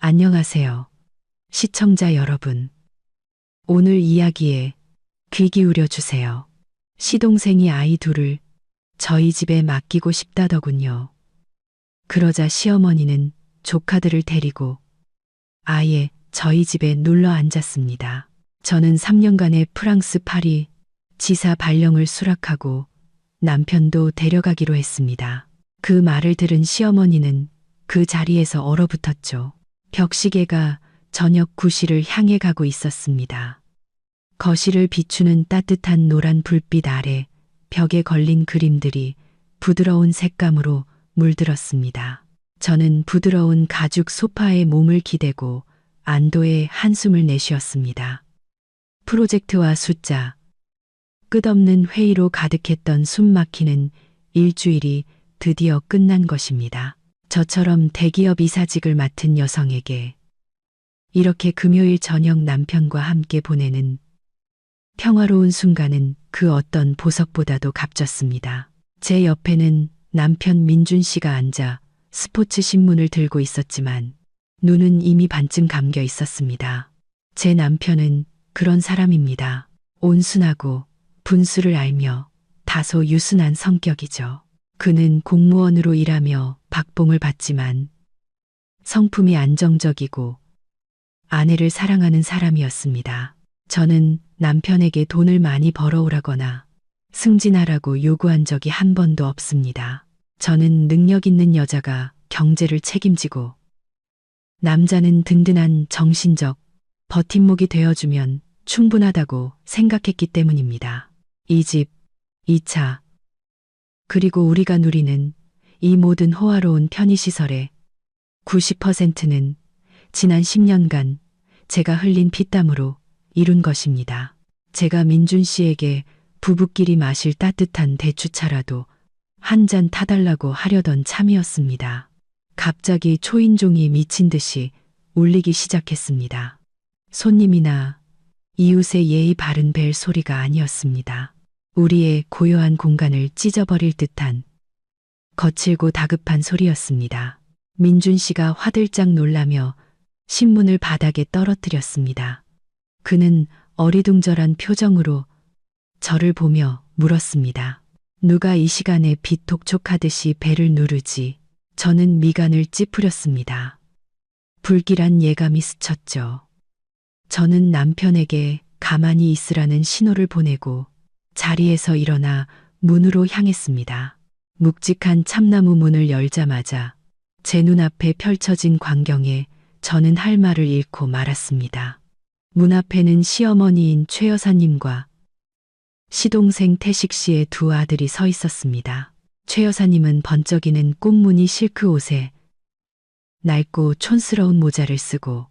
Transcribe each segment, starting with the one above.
안녕하세요. 시청자 여러분. 오늘 이야기에 귀 기울여 주세요. 시동생이 아이 둘을 저희 집에 맡기고 싶다더군요. 그러자 시어머니는 조카들을 데리고 아예 저희 집에 눌러 앉았습니다. 저는 3년간의 프랑스 파리 지사 발령을 수락하고 남편도 데려가기로 했습니다. 그 말을 들은 시어머니는 그 자리에서 얼어붙었죠. 벽시계가 저녁 9시를 향해 가고 있었습니다. 거실을 비추는 따뜻한 노란 불빛 아래 벽에 걸린 그림들이 부드러운 색감으로 물들었습니다. 저는 부드러운 가죽 소파에 몸을 기대고 안도의 한숨을 내쉬었습니다. 프로젝트와 숫자, 끝없는 회의로 가득했던 숨막히는 일주일이 드디어 끝난 것입니다. 저처럼 대기업 이사직을 맡은 여성에게 이렇게 금요일 저녁 남편과 함께 보내는 평화로운 순간은 그 어떤 보석보다도 값졌습니다. 제 옆에는 남편 민준 씨가 앉아 스포츠 신문을 들고 있었지만 눈은 이미 반쯤 감겨 있었습니다. 제 남편은 그런 사람입니다. 온순하고 분수를 알며 다소 유순한 성격이죠. 그는 공무원으로 일하며 박봉을 받지만 성품이 안정적이고 아내를 사랑하는 사람이었습니다. 저는 남편에게 돈을 많이 벌어오라거나 승진하라고 요구한 적이 한 번도 없습니다. 저는 능력 있는 여자가 경제를 책임지고 남자는 든든한 정신적 버팀목이 되어주면 충분하다고 생각했기 때문입니다. 이 집, 이 차, 그리고 우리가 누리는 이 모든 호화로운 편의시설의 90%는 지난 10년간 제가 흘린 피땀으로 이룬 것입니다. 제가 민준 씨에게 부부끼리 마실 따뜻한 대추차라도 한 잔 타달라고 하려던 참이었습니다. 갑자기 초인종이 미친 듯이 울리기 시작했습니다. 손님이나 이웃의 예의 바른 벨 소리가 아니었습니다. 우리의 고요한 공간을 찢어버릴 듯한 거칠고 다급한 소리였습니다. 민준 씨가 화들짝 놀라며 신문을 바닥에 떨어뜨렸습니다. 그는 어리둥절한 표정으로 저를 보며 물었습니다. 누가 이 시간에 비톡촉하듯이 벨을 누르지? 저는 미간을 찌푸렸습니다. 불길한 예감이 스쳤죠. 저는 남편에게 가만히 있으라는 신호를 보내고 자리에서 일어나 문으로 향했습니다. 묵직한 참나무 문을 열자마자 제 눈앞에 펼쳐진 광경에 저는 할 말을 잃고 말았습니다. 문 앞에는 시어머니인 최 여사님과 시동생 태식 씨의 두 아들이 서 있었습니다. 최 여사님은 번쩍이는 꽃무늬 실크 옷에 낡고 촌스러운 모자를 쓰고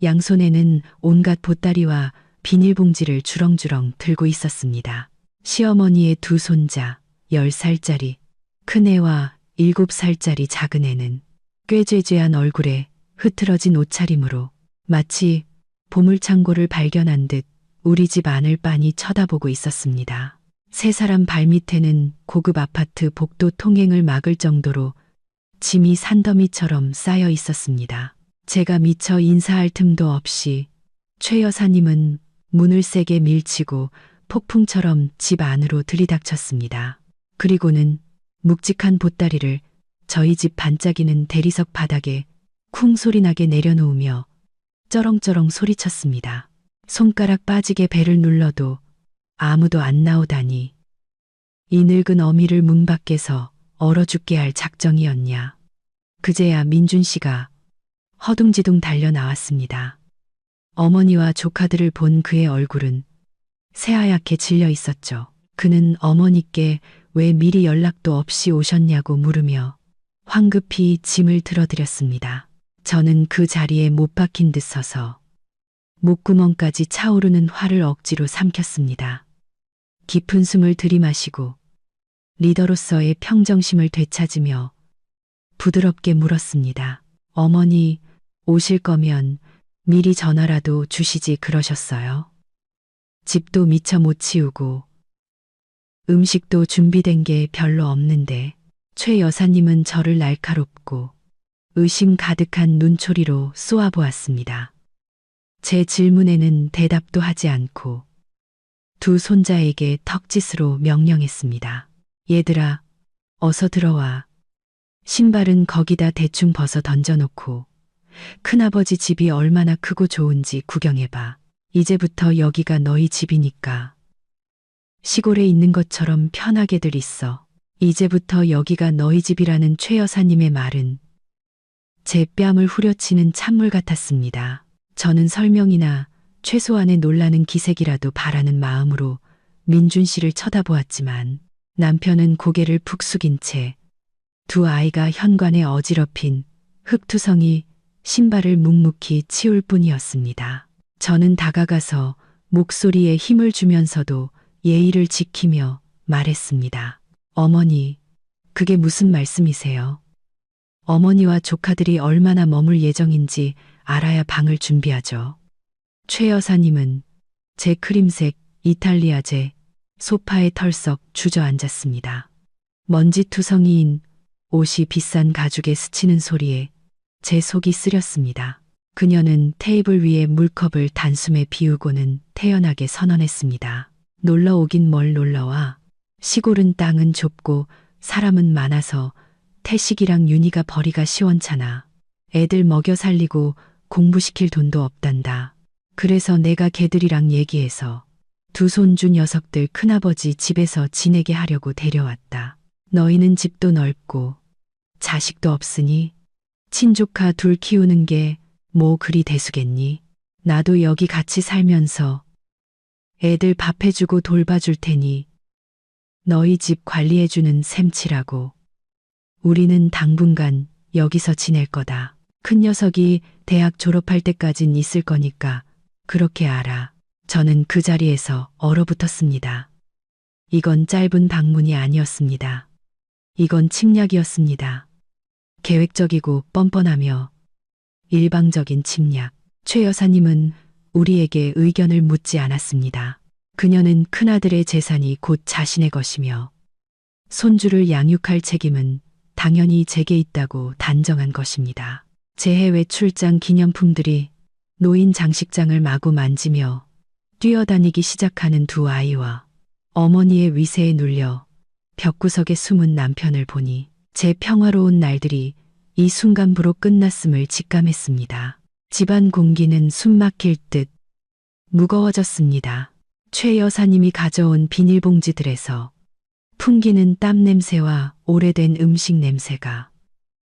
양손에는 온갖 보따리와 비닐봉지를 주렁주렁 들고 있었습니다. 시어머니의 두 손자, 10살짜리 큰애와 7살짜리 작은애는 꾀죄죄한 얼굴에 흐트러진 옷차림으로 마치 보물창고를 발견한 듯 우리 집 안을 빤히 쳐다보고 있었습니다. 세 사람 발밑에는 고급 아파트 복도 통행을 막을 정도로 짐이 산더미처럼 쌓여 있었습니다. 제가 미처 인사할 틈도 없이 최 여사님은 문을 세게 밀치고 폭풍처럼 집 안으로 들이닥쳤습니다. 그리고는 묵직한 보따리를 저희 집 반짝이는 대리석 바닥에 쿵 소리나게 내려놓으며 쩌렁쩌렁 소리쳤습니다. 손가락 빠지게 벨을 눌러도 아무도 안 나오다니 이 늙은 어미를 문 밖에서 얼어 죽게 할 작정이었냐. 그제야 민준 씨가 허둥지둥 달려 나왔습니다. 어머니와 조카들을 본 그의 얼굴은 새하얗게 질려 있었죠. 그는 어머니께 왜 미리 연락도 없이 오셨냐고 물으며 황급히 짐을 들어드렸습니다. 저는 그 자리에 못 박힌 듯 서서 목구멍까지 차오르는 화를 억지로 삼켰습니다. 깊은 숨을 들이마시고 리더로서의 평정심을 되찾으며 부드럽게 물었습니다. 어머니, 오실 거면 미리 전화라도 주시지 그러셨어요? 집도 미처 못 치우고 음식도 준비된 게 별로 없는데 최 여사님은 저를 날카롭고 의심 가득한 눈초리로 쏘아보았습니다. 제 질문에는 대답도 하지 않고 두 손자에게 턱짓으로 명령했습니다. 얘들아, 어서 들어와. 신발은 거기다 대충 벗어 던져놓고 큰아버지 집이 얼마나 크고 좋은지 구경해봐. 이제부터 여기가 너희 집이니까. 시골에 있는 것처럼 편하게들 있어. 이제부터 여기가 너희 집이라는 최 여사님의 말은 제 뺨을 후려치는 찬물 같았습니다. 저는 설명이나 최소한의 놀라는 기색이라도 바라는 마음으로 민준 씨를 쳐다보았지만 남편은 고개를 푹 숙인 채 두 아이가 현관에 어지럽힌 흙투성이 신발을 묵묵히 치울 뿐이었습니다. 저는 다가가서 목소리에 힘을 주면서도 예의를 지키며 말했습니다. 어머니, 그게 무슨 말씀이세요? 어머니와 조카들이 얼마나 머물 예정인지 알아야 방을 준비하죠. 최 여사님은 제 크림색 이탈리아제 소파에 털썩 주저앉았습니다. 먼지투성이인 옷이 비싼 가죽에 스치는 소리에 제 속이 쓰렸습니다. 그녀는 테이블 위에 물컵을 단숨에 비우고는 태연하게 선언했습니다. 놀러 오긴 뭘 놀러와. 시골은 땅은 좁고 사람은 많아서 태식이랑 윤희가 벌이가 시원찮아. 애들 먹여 살리고 공부시킬 돈도 없단다. 그래서 내가 걔들이랑 얘기해서 두 손주 녀석들 큰아버지 집에서 지내게 하려고 데려왔다. 너희는 집도 넓고 자식도 없으니 친조카 둘 키우는 게 뭐 그리 대수겠니? 나도 여기 같이 살면서 애들 밥 해주고 돌봐줄 테니 너희 집 관리해주는 셈치라고. 우리는 당분간 여기서 지낼 거다. 큰 녀석이 대학 졸업할 때까진 있을 거니까 그렇게 알아. 저는 그 자리에서 얼어붙었습니다. 이건 짧은 방문이 아니었습니다. 이건 침략이었습니다. 계획적이고 뻔뻔하며 일방적인 침략. 최 여사님은 우리에게 의견을 묻지 않았습니다. 그녀는 큰아들의 재산이 곧 자신의 것이며 손주를 양육할 책임은 당연히 제게 있다고 단정한 것입니다. 제 해외 출장 기념품들이 노인 장식장을 마구 만지며 뛰어다니기 시작하는 두 아이와 어머니의 위세에 눌려 벽구석에 숨은 남편을 보니 제 평화로운 날들이 이 순간부로 끝났음을 직감했습니다. 집안 공기는 숨막힐 듯 무거워졌습니다. 최 여사님이 가져온 비닐봉지들에서 풍기는 땀 냄새와 오래된 음식 냄새가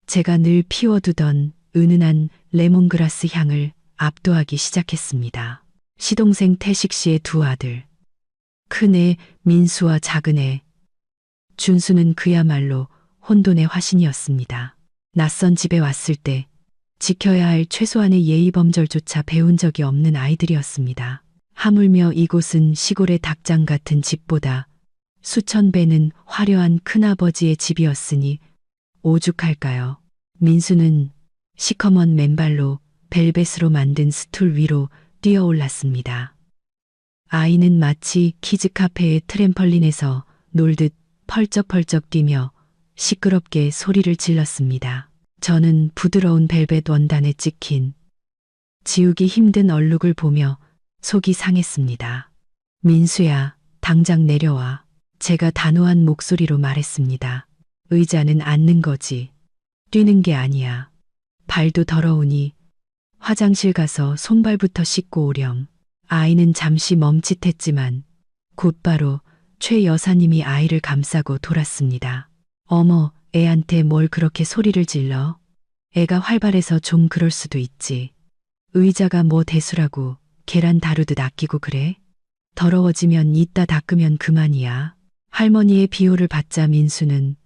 제가 늘 피워두던 은은한 레몬그라스 향을 압도하기 시작했습니다. 시동생 태식 씨의 두 아들, 큰애 민수와 작은애 준수는 그야말로 혼돈의 화신이었습니다. 낯선 집에 왔을 때 지켜야 할 최소한의 예의범절조차 배운 적이 없는 아이들이었습니다. 하물며 이곳은 시골의 닭장 같은 집보다 수천 배는 화려한 큰아버지의 집이었으니 오죽할까요? 민수는 시커먼 맨발로 벨벳으로 만든 스툴 위로 뛰어올랐습니다. 아이는 마치 키즈카페의 트램펄린에서 놀듯 펄쩍펄쩍 뛰며 시끄럽게 소리를 질렀습니다. 저는 부드러운 벨벳 원단에 찍힌 지우기 힘든 얼룩을 보며 속이 상했습니다. 민수야, 당장 내려와. 제가 단호한 목소리로 말했습니다. 의자는 앉는 거지. 뛰는 게 아니야. 발도 더러우니 화장실 가서 손발부터 씻고 오렴. 아이는 잠시 멈칫했지만 곧바로 최 여사님이 아이를 감싸고 돌았습니다. 어머, 애한테 뭘 그렇게 소리를 질러? 애가 활발해서 좀 그럴 수도 있지. 의자가 뭐 대수라고 계란 다루듯 아끼고 그래? 더러워지면 이따 닦으면 그만이야. 할머니의 비호를 받자 민수는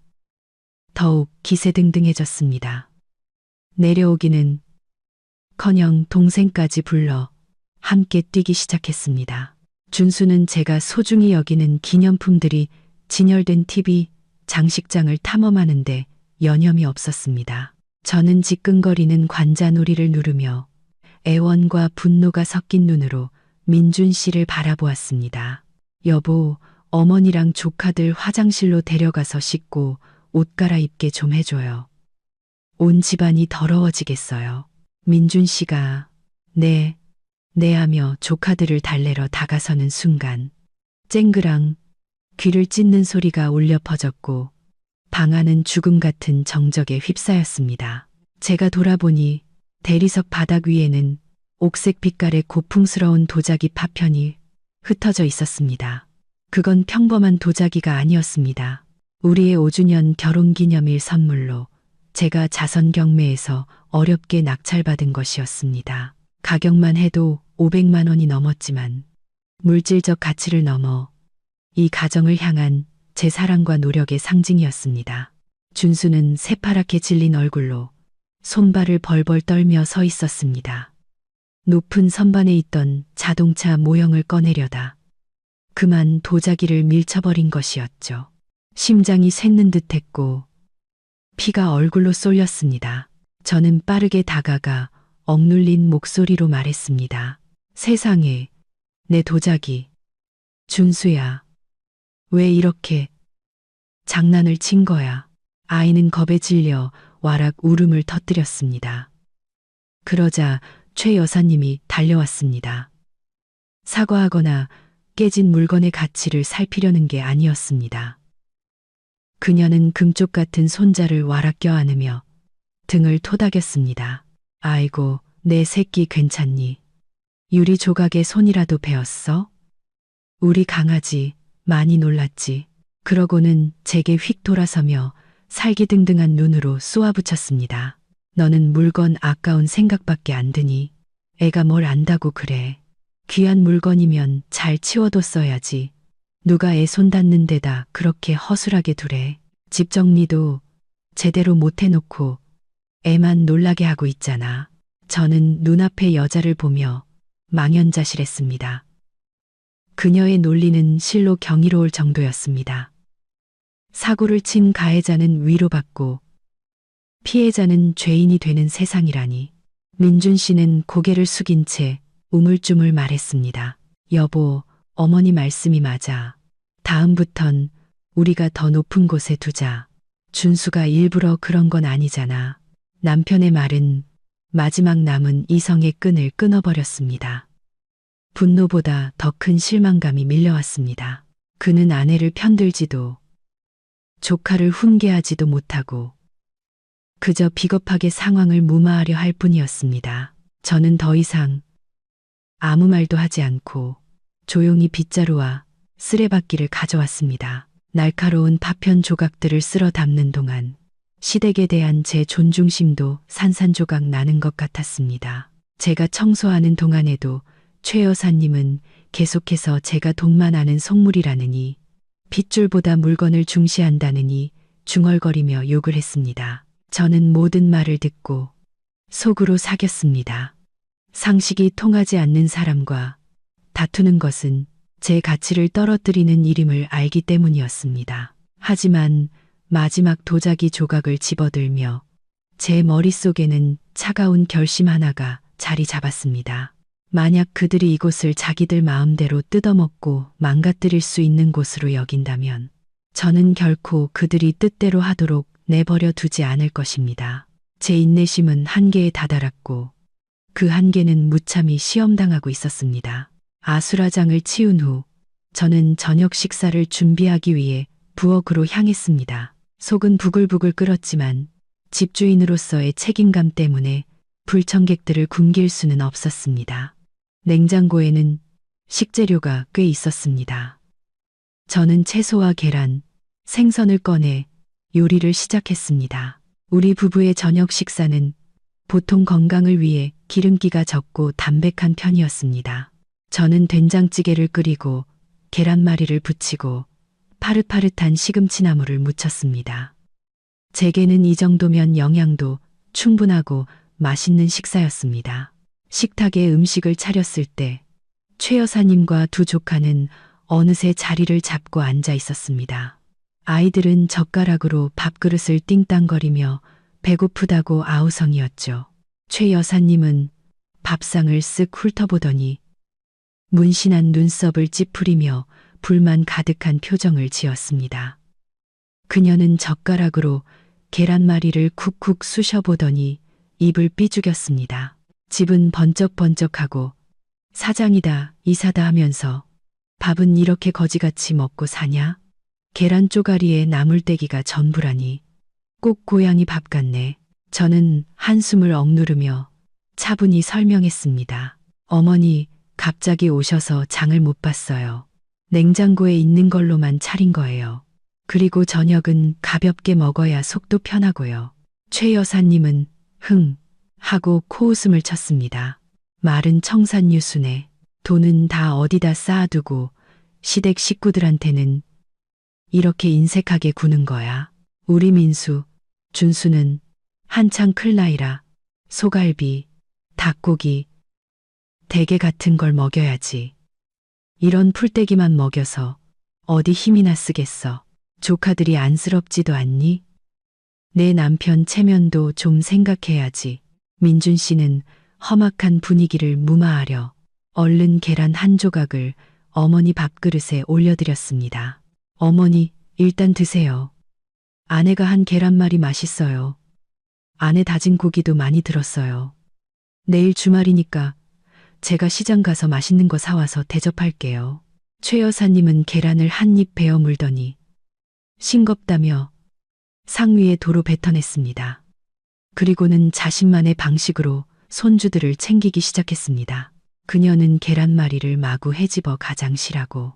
더욱 기세등등해졌습니다. 내려오기는 커녕 동생까지 불러 함께 뛰기 시작했습니다. 준수는 제가 소중히 여기는 기념품들이 진열된 TV, 장식장을 탐험하는데 여념이 없었습니다. 저는 지끈거리는 관자놀이를 누르며 애원과 분노가 섞인 눈으로 민준 씨를 바라보았습니다. 여보, 어머니랑 조카들 화장실로 데려가서 씻고 옷 갈아입게 좀 해줘요. 온 집안이 더러워지겠어요. 민준 씨가 네, 네 하며 조카들을 달래러 다가서는 순간 쨍그랑 귀를 찢는 소리가 울려 퍼졌고 방 안은 죽음 같은 정적에 휩싸였습니다. 제가 돌아보니 대리석 바닥 위에는 옥색 빛깔의 고풍스러운 도자기 파편이 흩어져 있었습니다. 그건 평범한 도자기가 아니었습니다. 우리의 5주년 결혼기념일 선물로 제가 자선 경매에서 어렵게 낙찰받은 것이었습니다. 가격만 해도 500만 원이 넘었지만 물질적 가치를 넘어 이 가정을 향한 제 사랑과 노력의 상징이었습니다. 준수는 새파랗게 질린 얼굴로 손발을 벌벌 떨며 서 있었습니다. 높은 선반에 있던 자동차 모형을 꺼내려다 그만 도자기를 밀쳐버린 것이었죠. 심장이 샜는 듯했고 피가 얼굴로 쏠렸습니다. 저는 빠르게 다가가 억눌린 목소리로 말했습니다. 세상에, 내 도자기. 준수야, 왜 이렇게 장난을 친 거야? 아이는 겁에 질려 와락 울음을 터뜨렸습니다. 그러자 최 여사님이 달려왔습니다. 사과하거나 깨진 물건의 가치를 살피려는 게 아니었습니다. 그녀는 금쪽 같은 손자를 와락 껴안으며 등을 토닥였습니다. 아이고, 내 새끼 괜찮니? 유리 조각에 손이라도 베었어? 우리 강아지 많이 놀랐지. 그러고는 제게 휙 돌아서며 살기등등한 눈으로 쏘아붙였습니다. 너는 물건 아까운 생각밖에 안 드니? 애가 뭘 안다고 그래. 귀한 물건이면 잘 치워뒀어야지. 누가 애 손 닿는 데다 그렇게 허술하게 두래. 집 정리도 제대로 못 해놓고 애만 놀라게 하고 있잖아. 저는 눈앞의 여자를 보며 망연자실했습니다. 그녀의 논리는 실로 경이로울 정도였습니다. 사고를 친 가해자는 위로받고 피해자는 죄인이 되는 세상이라니. 민준 씨는 고개를 숙인 채 우물쭈물 말했습니다. 여보, 어머니 말씀이 맞아. 다음부턴 우리가 더 높은 곳에 두자. 준수가 일부러 그런 건 아니잖아. 남편의 말은 마지막 남은 이성의 끈을 끊어버렸습니다. 분노보다 더 큰 실망감이 밀려왔습니다. 그는 아내를 편들지도 조카를 훈계하지도 못하고 그저 비겁하게 상황을 무마하려 할 뿐이었습니다. 저는 더 이상 아무 말도 하지 않고 조용히 빗자루와 쓰레받기를 가져왔습니다. 날카로운 파편 조각들을 쓸어 담는 동안 시댁에 대한 제 존중심도 산산조각 나는 것 같았습니다. 제가 청소하는 동안에도 최 여사님은 계속해서 제가 돈만 아는 속물이라느니 핏줄보다 물건을 중시한다느니 중얼거리며 욕을 했습니다. 저는 모든 말을 듣고 속으로 사겼습니다. 상식이 통하지 않는 사람과 다투는 것은 제 가치를 떨어뜨리는 일임을 알기 때문이었습니다. 하지만 마지막 도자기 조각을 집어들며 제 머릿속에는 차가운 결심 하나가 자리 잡았습니다. 만약 그들이 이곳을 자기들 마음대로 뜯어먹고 망가뜨릴 수 있는 곳으로 여긴다면 저는 결코 그들이 뜻대로 하도록 내버려 두지 않을 것입니다. 제 인내심은 한계에 다다랐고 그 한계는 무참히 시험당하고 있었습니다. 아수라장을 치운 후 저는 저녁 식사를 준비하기 위해 부엌으로 향했습니다. 속은 부글부글 끓었지만 집주인으로서의 책임감 때문에 불청객들을 굶길 수는 없었습니다. 냉장고에는 식재료가 꽤 있었습니다. 저는 채소와 계란, 생선을 꺼내 요리를 시작했습니다. 우리 부부의 저녁 식사는 보통 건강을 위해 기름기가 적고 담백한 편이었습니다. 저는 된장찌개를 끓이고 계란말이를 부치고 파릇파릇한 시금치나물을 무쳤습니다. 제게는 이 정도면 영양도 충분하고 맛있는 식사였습니다. 식탁에 음식을 차렸을 때 최 여사님과 두 조카는 어느새 자리를 잡고 앉아 있었습니다. 아이들은 젓가락으로 밥그릇을 띵땅거리며 배고프다고 아우성이었죠. 최 여사님은 밥상을 쓱 훑어보더니 문신한 눈썹을 찌푸리며 불만 가득한 표정을 지었습니다. 그녀는 젓가락으로 계란말이를 쿡쿡 쑤셔보더니 입을 삐죽였습니다. 집은 번쩍번쩍하고 사장이다, 이사다 하면서 밥은 이렇게 거지같이 먹고 사냐? 계란 쪼가리에 나물떼기가 전부라니 꼭 고양이 밥 같네. 저는 한숨을 억누르며 차분히 설명했습니다. 어머니, 갑자기 오셔서 장을 못 봤어요. 냉장고에 있는 걸로만 차린 거예요. 그리고 저녁은 가볍게 먹어야 속도 편하고요. 최 여사님은 흥 하고 코웃음을 쳤습니다. 말은 청산유수네. 돈은 다 어디다 쌓아두고 시댁 식구들한테는 이렇게 인색하게 구는 거야. 우리 민수, 준수는 한창 클 나이라 소갈비, 닭고기, 대게 같은 걸 먹여야지. 이런 풀떼기만 먹여서 어디 힘이나 쓰겠어. 조카들이 안쓰럽지도 않니? 내 남편 체면도 좀 생각해야지. 민준 씨는 험악한 분위기를 무마하려 얼른 계란 한 조각을 어머니 밥그릇에 올려드렸습니다. 어머니, 일단 드세요. 아내가 한 계란말이 맛있어요. 안에 다진 고기도 많이 들었어요. 내일 주말이니까 제가 시장 가서 맛있는 거 사와서 대접할게요. 최 여사님은 계란을 한 입 베어 물더니 싱겁다며 상위에 도로 뱉어냈습니다. 그리고는 자신만의 방식으로 손주들을 챙기기 시작했습니다. 그녀는 계란말이를 마구 헤집어 가장실하고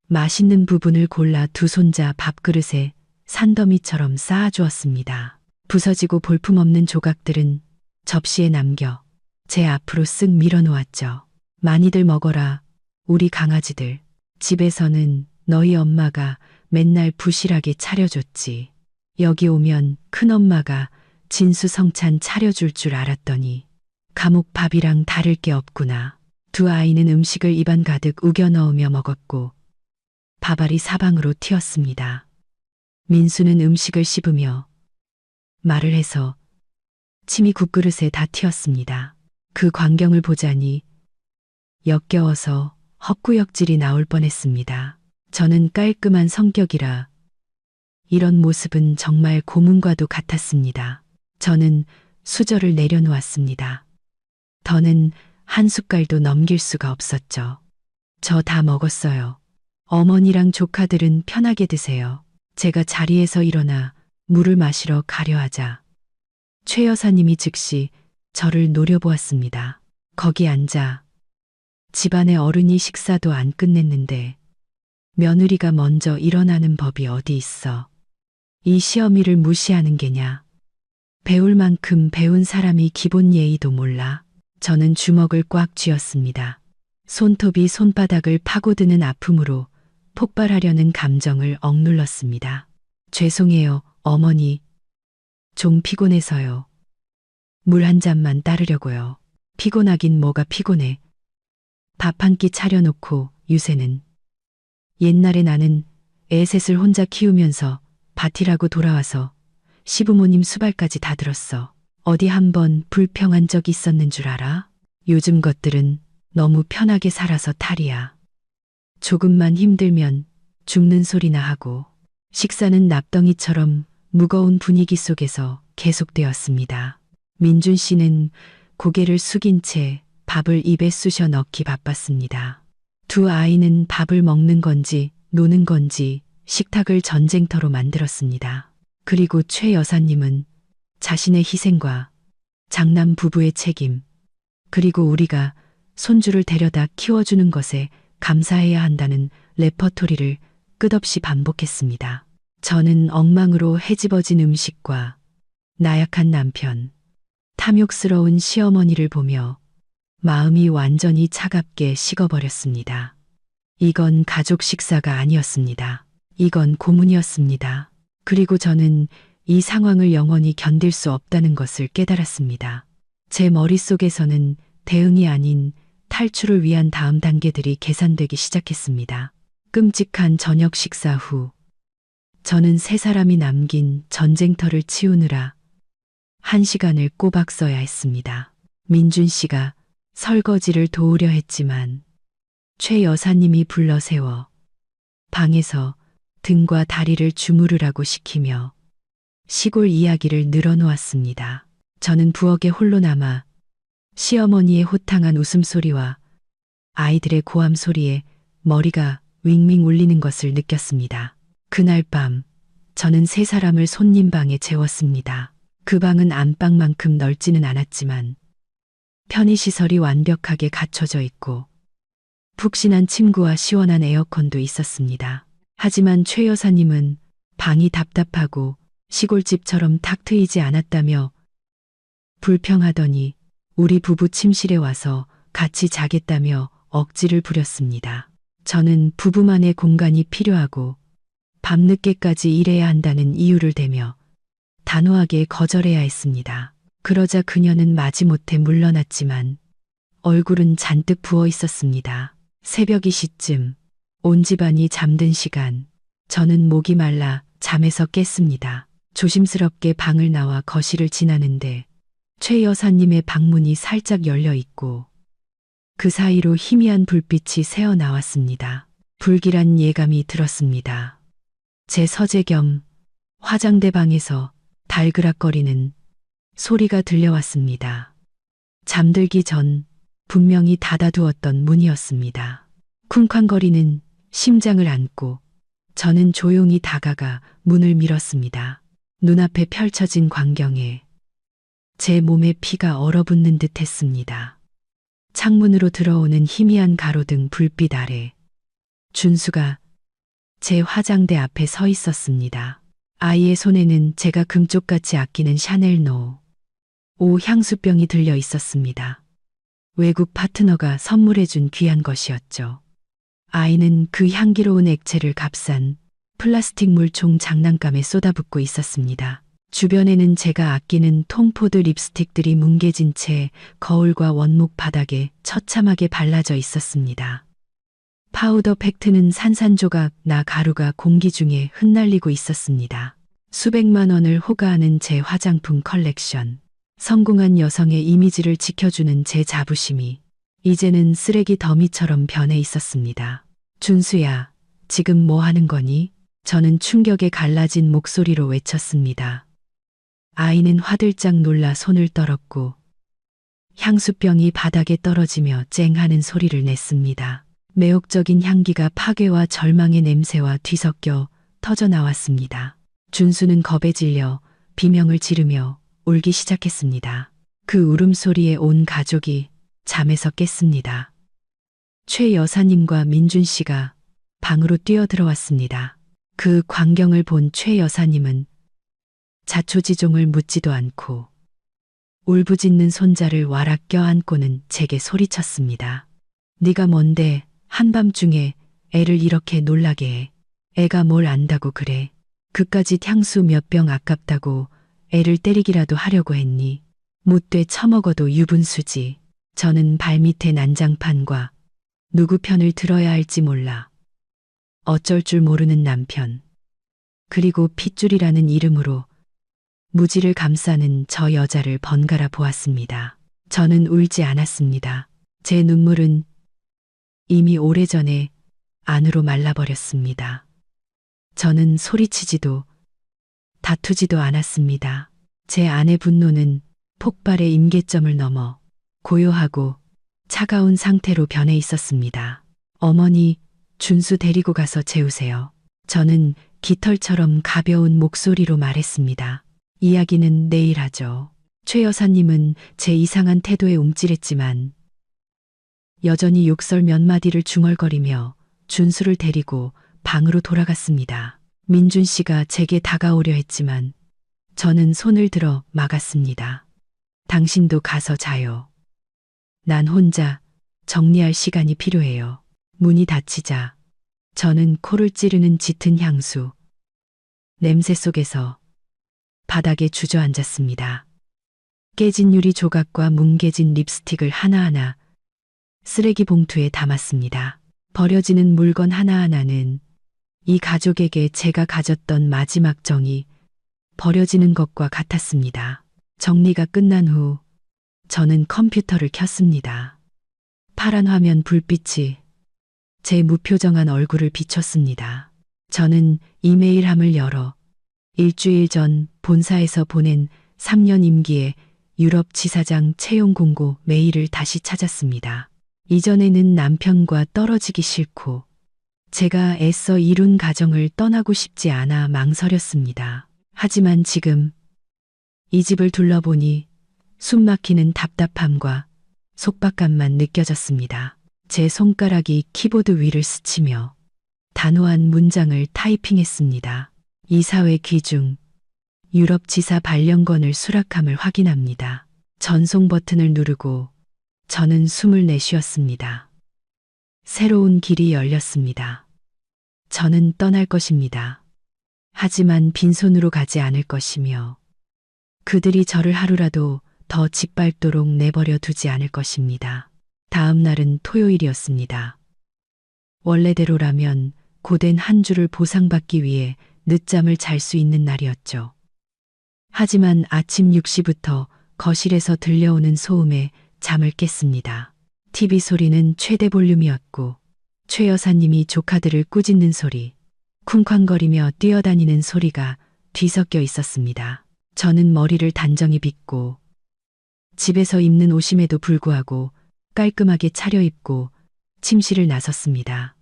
맛있는 부분을 골라 두 손자 밥그릇에 산더미처럼 쌓아주었습니다. 부서지고 볼품없는 조각들은 접시에 남겨 제 앞으로 쓱 밀어놓았죠. 많이들 먹어라, 우리 강아지들. 집에서는 너희 엄마가 맨날 부실하게 차려줬지. 여기 오면 큰엄마가 진수성찬 차려줄 줄 알았더니 감옥 밥이랑 다를 게 없구나. 두 아이는 음식을 입안 가득 우겨 넣으며 먹었고 밥알이 사방으로 튀었습니다. 민수는 음식을 씹으며 말을 해서 침이 국그릇에 다 튀었습니다. 그 광경을 보자니 역겨워서 헛구역질이 나올 뻔했습니다. 저는 깔끔한 성격이라 이런 모습은 정말 고문과도 같았습니다. 저는 수저를 내려놓았습니다. 더는 한 숟갈도 넘길 수가 없었죠. 저 다 먹었어요. 어머니랑 조카들은 편하게 드세요. 제가 자리에서 일어나 물을 마시러 가려 하자 최 여사님이 즉시 저를 노려보았습니다. 거기 앉아. 집안의 어른이 식사도 안 끝냈는데 며느리가 먼저 일어나는 법이 어디 있어. 이 시어미를 무시하는 게냐. 배울 만큼 배운 사람이 기본 예의도 몰라. 저는 주먹을 꽉 쥐었습니다. 손톱이 손바닥을 파고드는 아픔으로 폭발하려는 감정을 억눌렀습니다. 죄송해요, 어머니. 좀 피곤해서요. 물 한 잔만 따르려고요. 피곤하긴 뭐가 피곤해. 밥 한 끼 차려놓고 유세는. 옛날에 나는 애 셋을 혼자 키우면서 밭이라고 돌아와서 시부모님 수발까지 다 들었어. 어디 한번 불평한 적 있었는 줄 알아? 요즘 것들은 너무 편하게 살아서 탈이야. 조금만 힘들면 죽는 소리나 하고. 식사는 납덩이처럼 무거운 분위기 속에서 계속되었습니다. 민준 씨는 고개를 숙인 채 밥을 입에 쑤셔 넣기 바빴습니다. 두 아이는 밥을 먹는 건지 노는 건지 식탁을 전쟁터로 만들었습니다. 그리고 최 여사님은 자신의 희생과 장남 부부의 책임, 그리고 우리가 손주를 데려다 키워주는 것에 감사해야 한다는 레퍼토리를 끝없이 반복했습니다. 저는 엉망으로 헤집어진 음식과 나약한 남편, 탐욕스러운 시어머니를 보며 마음이 완전히 차갑게 식어버렸습니다. 이건 가족 식사가 아니었습니다. 이건 고문이었습니다. 그리고 저는 이 상황을 영원히 견딜 수 없다는 것을 깨달았습니다. 제 머릿속에서는 대응이 아닌 탈출을 위한 다음 단계들이 계산되기 시작했습니다. 끔찍한 저녁 식사 후 저는 세 사람이 남긴 전쟁터를 치우느라 1시간을 꼬박 써야 했습니다. 민준 씨가 설거지를 도우려 했지만 최 여사님이 불러 세워 방에서 등과 다리를 주무르라고 시키며 시골 이야기를 늘어놓았습니다. 저는 부엌에 홀로 남아 시어머니의 호탕한 웃음소리와 아이들의 고함 소리에 머리가 윙윙 울리는 것을 느꼈습니다. 그날 밤 저는 세 사람을 손님 방에 재웠습니다. 그 방은 안방만큼 넓지는 않았지만 편의시설이 완벽하게 갖춰져 있고 푹신한 침구와 시원한 에어컨도 있었습니다. 하지만 최 여사님은 방이 답답하고 시골집처럼 탁 트이지 않았다며 불평하더니 우리 부부 침실에 와서 같이 자겠다며 억지를 부렸습니다. 저는 부부만의 공간이 필요하고 밤늦게까지 일해야 한다는 이유를 대며 단호하게 거절해야 했습니다. 그러자 그녀는 마지못해 물러났지만 얼굴은 잔뜩 부어 있었습니다. 새벽 2시쯤 온 집안이 잠든 시간, 저는 목이 말라 잠에서 깼습니다. 조심스럽게 방을 나와 거실을 지나는데 최 여사님의 방문이 살짝 열려 있고 그 사이로 희미한 불빛이 새어 나왔습니다. 불길한 예감이 들었습니다. 제 서재 겸 화장대 방에서 달그락거리는 소리가 들려왔습니다. 잠들기 전 분명히 닫아두었던 문이었습니다. 쿵쾅거리는 심장을 안고 저는 조용히 다가가 문을 밀었습니다. 눈앞에 펼쳐진 광경에 제 몸에 피가 얼어붙는 듯 했습니다. 창문으로 들어오는 희미한 가로등 불빛 아래 준수가 제 화장대 앞에 서 있었습니다. 아이의 손에는 제가 금쪽같이 아끼는 샤넬 노5 향수병이 들려 있었습니다. 외국 파트너가 선물해준 귀한 것이었죠. 아이는 그 향기로운 액체를 값싼 플라스틱 물총 장난감에 쏟아붓고 있었습니다. 주변에는 제가 아끼는 톰포드 립스틱들이 뭉개진 채 거울과 원목 바닥에 처참하게 발라져 있었습니다. 파우더 팩트는 산산조각 나 가루가 공기 중에 흩날리고 있었습니다. 수백만 원을 호가하는 제 화장품 컬렉션. 성공한 여성의 이미지를 지켜주는 제 자부심이 이제는 쓰레기 더미처럼 변해 있었습니다. 준수야, 지금 뭐 하는 거니? 저는 충격에 갈라진 목소리로 외쳤습니다. 아이는 화들짝 놀라 손을 떨었고 향수병이 바닥에 떨어지며 쨍 하는 소리를 냈습니다. 매혹적인 향기가 파괴와 절망의 냄새와 뒤섞여 터져 나왔습니다. 준수는 겁에 질려 비명을 지르며 울기 시작했습니다. 그 울음소리에 온 가족이 잠에서 깼습니다. 최 여사님과 민준 씨가 방으로 뛰어들어왔습니다. 그 광경을 본 최 여사님은 자초지종을 묻지도 않고 울부짖는 손자를 와락 껴안고는 제게 소리쳤습니다. 네가 뭔데 한밤중에 애를 이렇게 놀라게 해. 애가 뭘 안다고 그래. 그까짓 향수 몇 병 아깝다고 애를 때리기라도 하려고 했니. 못돼 처먹어도 유분수지. 저는 발밑에 난장판과 누구 편을 들어야 할지 몰라 어쩔 줄 모르는 남편, 그리고 핏줄이라는 이름으로 무지를 감싸는 저 여자를 번갈아 보았습니다. 저는 울지 않았습니다. 제 눈물은 이미 오래전에 안으로 말라버렸습니다. 저는 소리치지도 다투지도 않았습니다. 제 안의 분노는 폭발의 임계점을 넘어 고요하고 차가운 상태로 변해 있었습니다. 어머니, 준수 데리고 가서 재우세요. 저는 깃털처럼 가벼운 목소리로 말했습니다. 이야기는 내일 하죠. 최 여사님은 제 이상한 태도에 움찔했지만 여전히 욕설 몇 마디를 중얼거리며 준수를 데리고 방으로 돌아갔습니다. 민준 씨가 제게 다가오려 했지만 저는 손을 들어 막았습니다. 당신도 가서 자요. 난 혼자 정리할 시간이 필요해요. 문이 닫히자 저는 코를 찌르는 짙은 향수, 냄새 속에서 바닥에 주저앉았습니다. 깨진 유리 조각과 뭉개진 립스틱을 하나하나 쓰레기 봉투에 담았습니다. 버려지는 물건 하나하나는 이 가족에게 제가 가졌던 마지막 정이 버려지는 것과 같았습니다. 정리가 끝난 후 저는 컴퓨터를 켰습니다. 파란 화면 불빛이 제 무표정한 얼굴을 비췄습니다. 저는 이메일함을 열어 일주일 전 본사에서 보낸 3년 임기의 유럽 지사장 채용 공고 메일을 다시 찾았습니다. 이전에는 남편과 떨어지기 싫고 제가 애써 이룬 가정을 떠나고 싶지 않아 망설였습니다. 하지만 지금 이 집을 둘러보니 숨막히는 답답함과 속박감만 느껴졌습니다. 제 손가락이 키보드 위를 스치며 단호한 문장을 타이핑했습니다. 이사회 귀중 유럽 지사 발령권을 수락함을 확인합니다. 전송 버튼을 누르고 저는 숨을 내쉬었습니다. 새로운 길이 열렸습니다. 저는 떠날 것입니다. 하지만 빈손으로 가지 않을 것이며 그들이 저를 하루라도 더 짓밟도록 내버려 두지 않을 것입니다. 다음 날은 토요일이었습니다. 원래대로라면 고된 한 주를 보상받기 위해 늦잠을 잘 수 있는 날이었죠. 하지만 아침 6시부터 거실에서 들려오는 소음에 잠을 깼습니다. TV 소리는 최대 볼륨이었고 최 여사님이 조카들을 꾸짖는 소리, 쿵쾅거리며 뛰어다니는 소리가 뒤섞여 있었습니다. 저는 머리를 단정히 빗고 집에서 입는 옷임에도 불구하고 깔끔하게 차려입고 침실을 나섰습니다.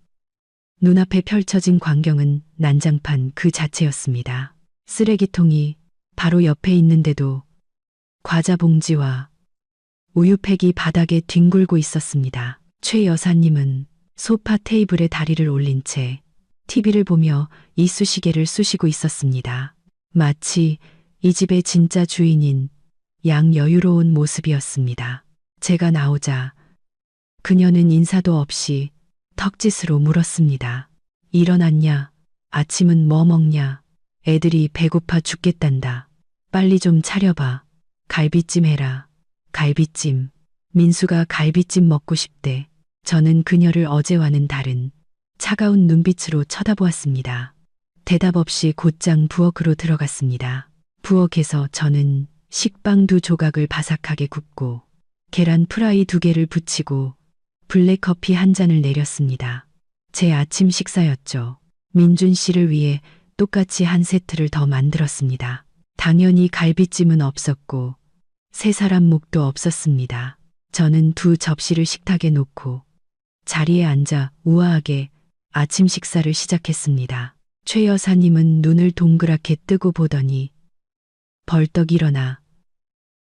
눈앞에 펼쳐진 광경은 난장판 그 자체였습니다. 쓰레기통이 바로 옆에 있는데도 과자 봉지와 우유팩이 바닥에 뒹굴고 있었습니다. 최 여사님은 소파 테이블에 다리를 올린 채 TV를 보며 이쑤시개를 쑤시고 있었습니다. 마치 이 집의 진짜 주인인 양 여유로운 모습이었습니다. 제가 나오자 그녀는 인사도 없이 턱짓으로 물었습니다. 일어났냐? 아침은 뭐 먹냐? 애들이 배고파 죽겠단다. 빨리 좀 차려봐. 갈비찜 해라. 갈비찜. 민수가 갈비찜 먹고 싶대. 저는 그녀를 어제와는 다른 차가운 눈빛으로 쳐다보았습니다. 대답 없이 곧장 부엌으로 들어갔습니다. 부엌에서 저는 식빵 2조각을 바삭하게 굽고 계란 프라이 2개를 부치고 블랙커피 1잔을 내렸습니다. 제 아침 식사였죠. 민준 씨를 위해 똑같이 한 세트를 더 만들었습니다. 당연히 갈비찜은 없었고 세 사람 묵도 없었습니다. 저는 2 접시를 식탁에 놓고 자리에 앉아 우아하게 아침 식사를 시작했습니다. 최 여사님은 눈을 동그랗게 뜨고 보더니 벌떡 일어나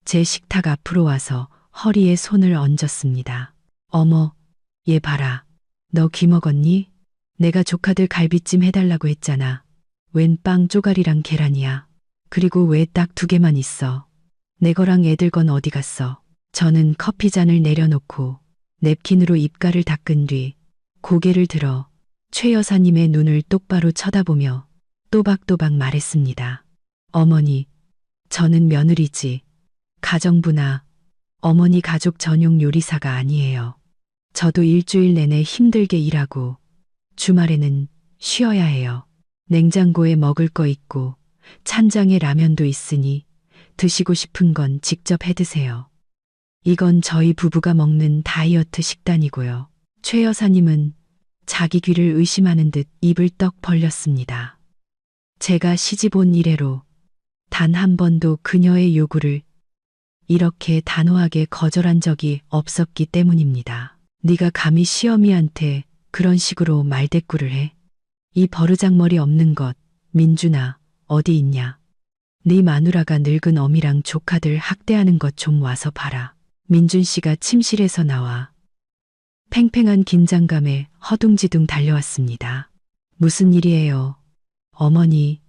제 식탁 앞으로 와서 허리에 손을 얹었습니다. 어머, 얘 봐라. 너 귀 먹었니? 내가 조카들 갈비찜 해달라고 했잖아. 웬 빵 쪼가리랑 계란이야. 그리고 왜 딱 2개만 있어? 내 거랑 애들 건 어디 갔어? 저는 커피잔을 내려놓고 냅킨으로 입가를 닦은 뒤 고개를 들어 최 여사님의 눈을 똑바로 쳐다보며 또박또박 말했습니다. 어머니, 저는 며느리지 가정부나 어머니 가족 전용 요리사가 아니에요. 저도 일주일 내내 힘들게 일하고 주말에는 쉬어야 해요. 냉장고에 먹을 거 있고 찬장에 라면도 있으니 드시고 싶은 건 직접 해 드세요. 이건 저희 부부가 먹는 다이어트 식단이고요. 최 여사님은 자기 귀를 의심하는 듯 입을 떡 벌렸습니다. 제가 시집 온 이래로 단 한 번도 그녀의 요구를 이렇게 단호하게 거절한 적이 없었기 때문입니다. 네가 감히 시어미한테 그런 식으로 말대꾸를 해? 이 버르장머리 없는 것, 민준아, 어디 있냐? 네 마누라가 늙은 어미랑 조카들 학대하는 것 좀 와서 봐라. 민준 씨가 침실에서 나와 팽팽한 긴장감에 허둥지둥 달려왔습니다. 무슨 일이에요? 어머니.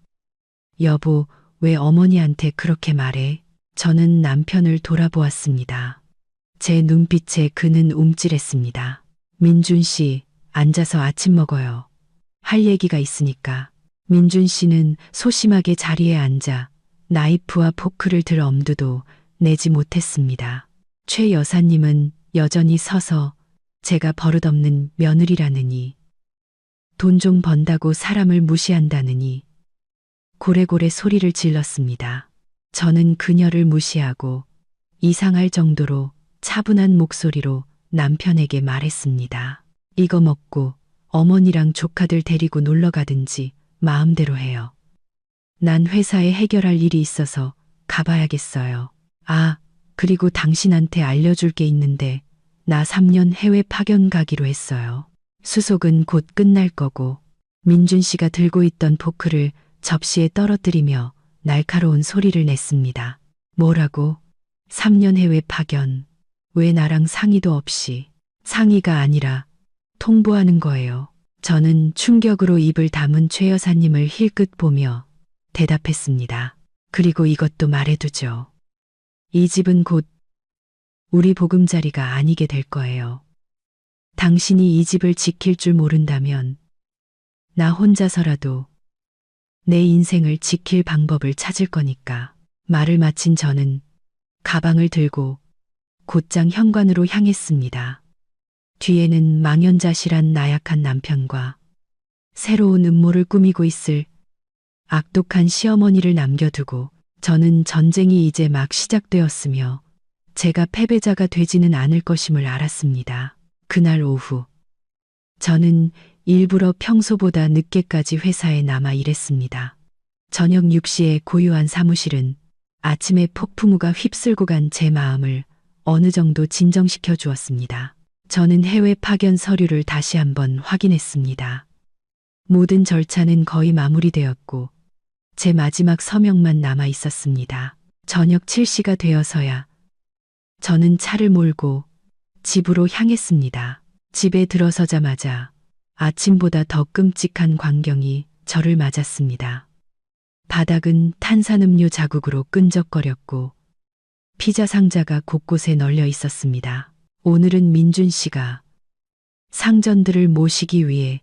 여보, 왜 어머니한테 그렇게 말해? 저는 남편을 돌아보았습니다. 제 눈빛에 그는 움찔했습니다. 민준 씨, 앉아서 아침 먹어요. 할 얘기가 있으니까. 민준 씨는 소심하게 자리에 앉아 나이프와 포크를 들 엄두도 내지 못했습니다. 최 여사님은 여전히 서서 제가 버릇없는 며느리라느니, 돈 좀 번다고 사람을 무시한다느니 고래고래 소리를 질렀습니다. 저는 그녀를 무시하고 이상할 정도로 차분한 목소리로 남편에게 말했습니다. 이거 먹고 어머니랑 조카들 데리고 놀러 가든지 마음대로 해요. 난 회사에 해결할 일이 있어서 가봐야겠어요. 아, 그리고 당신한테 알려줄 게 있는데 나 3년 해외 파견 가기로 했어요. 수속은 곧 끝날 거고. 민준 씨가 들고 있던 포크를 접시에 떨어뜨리며 날카로운 소리를 냈습니다. 뭐라고? 3년 해외 파견. 왜 나랑 상의도 없이? 상의가 아니라 통보하는 거예요. 저는 충격으로 입을 다문 최 여사님을 힐끗 보며 대답했습니다. 그리고 이것도 말해두죠. 이 집은 곧 우리 보금자리가 아니게 될 거예요. 당신이 이 집을 지킬 줄 모른다면 나 혼자서라도 내 인생을 지킬 방법을 찾을 거니까. 말을 마친 저는 가방을 들고 곧장 현관으로 향했습니다. 뒤에는 망연자실한 나약한 남편과 새로운 음모를 꾸미고 있을 악독한 시어머니를 남겨두고 저는 전쟁이 이제 막 시작되었으며 제가 패배자가 되지는 않을 것임을 알았습니다. 그날 오후 저는 일부러 평소보다 늦게까지 회사에 남아 일했습니다. 저녁 6시에 고요한 사무실은 아침에 폭풍우가 휩쓸고 간 제 마음을 어느 정도 진정시켜 주었습니다. 저는 해외 파견 서류를 다시 한번 확인했습니다. 모든 절차는 거의 마무리되었고 제 마지막 서명만 남아 있었습니다. 저녁 7시가 되어서야 저는 차를 몰고 집으로 향했습니다. 집에 들어서자마자 아침보다 더 끔찍한 광경이 저를 맞았습니다. 바닥은 탄산음료 자국으로 끈적거렸고 피자 상자가 곳곳에 널려 있었습니다. 오늘은 민준 씨가 상전들을 모시기 위해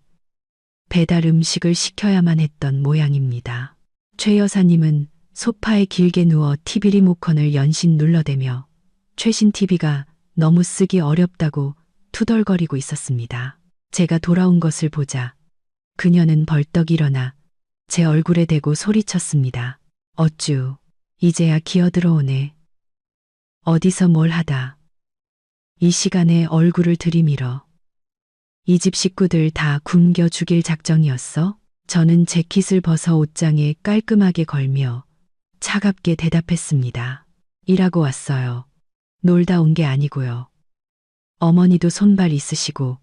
배달 음식을 시켜야만 했던 모양입니다. 최 여사님은 소파에 길게 누워 TV 리모컨을 연신 눌러대며 최신 TV가 너무 쓰기 어렵다고 투덜거리고 있었습니다. 제가 돌아온 것을 보자 그녀는 벌떡 일어나 제 얼굴에 대고 소리쳤습니다. 어쭈, 이제야 기어들어오네. 어디서 뭘 하다. 이 시간에 얼굴을 들이밀어. 이 집 식구들 다 굶겨 죽일 작정이었어? 저는 재킷을 벗어 옷장에 깔끔하게 걸며 차갑게 대답했습니다. 일하고 왔어요. 놀다 온 게 아니고요. 어머니도 손발 있으시고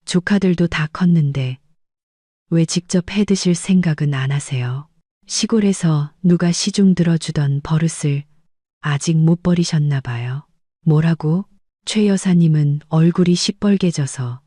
조카들도 다 컸는데 왜 직접 해 드실 생각은 안 하세요? 시골에서 누가 시중 들어주던 버릇을 아직 못 버리셨나 봐요. 뭐라고? 최 여사님은 얼굴이 시뻘개져서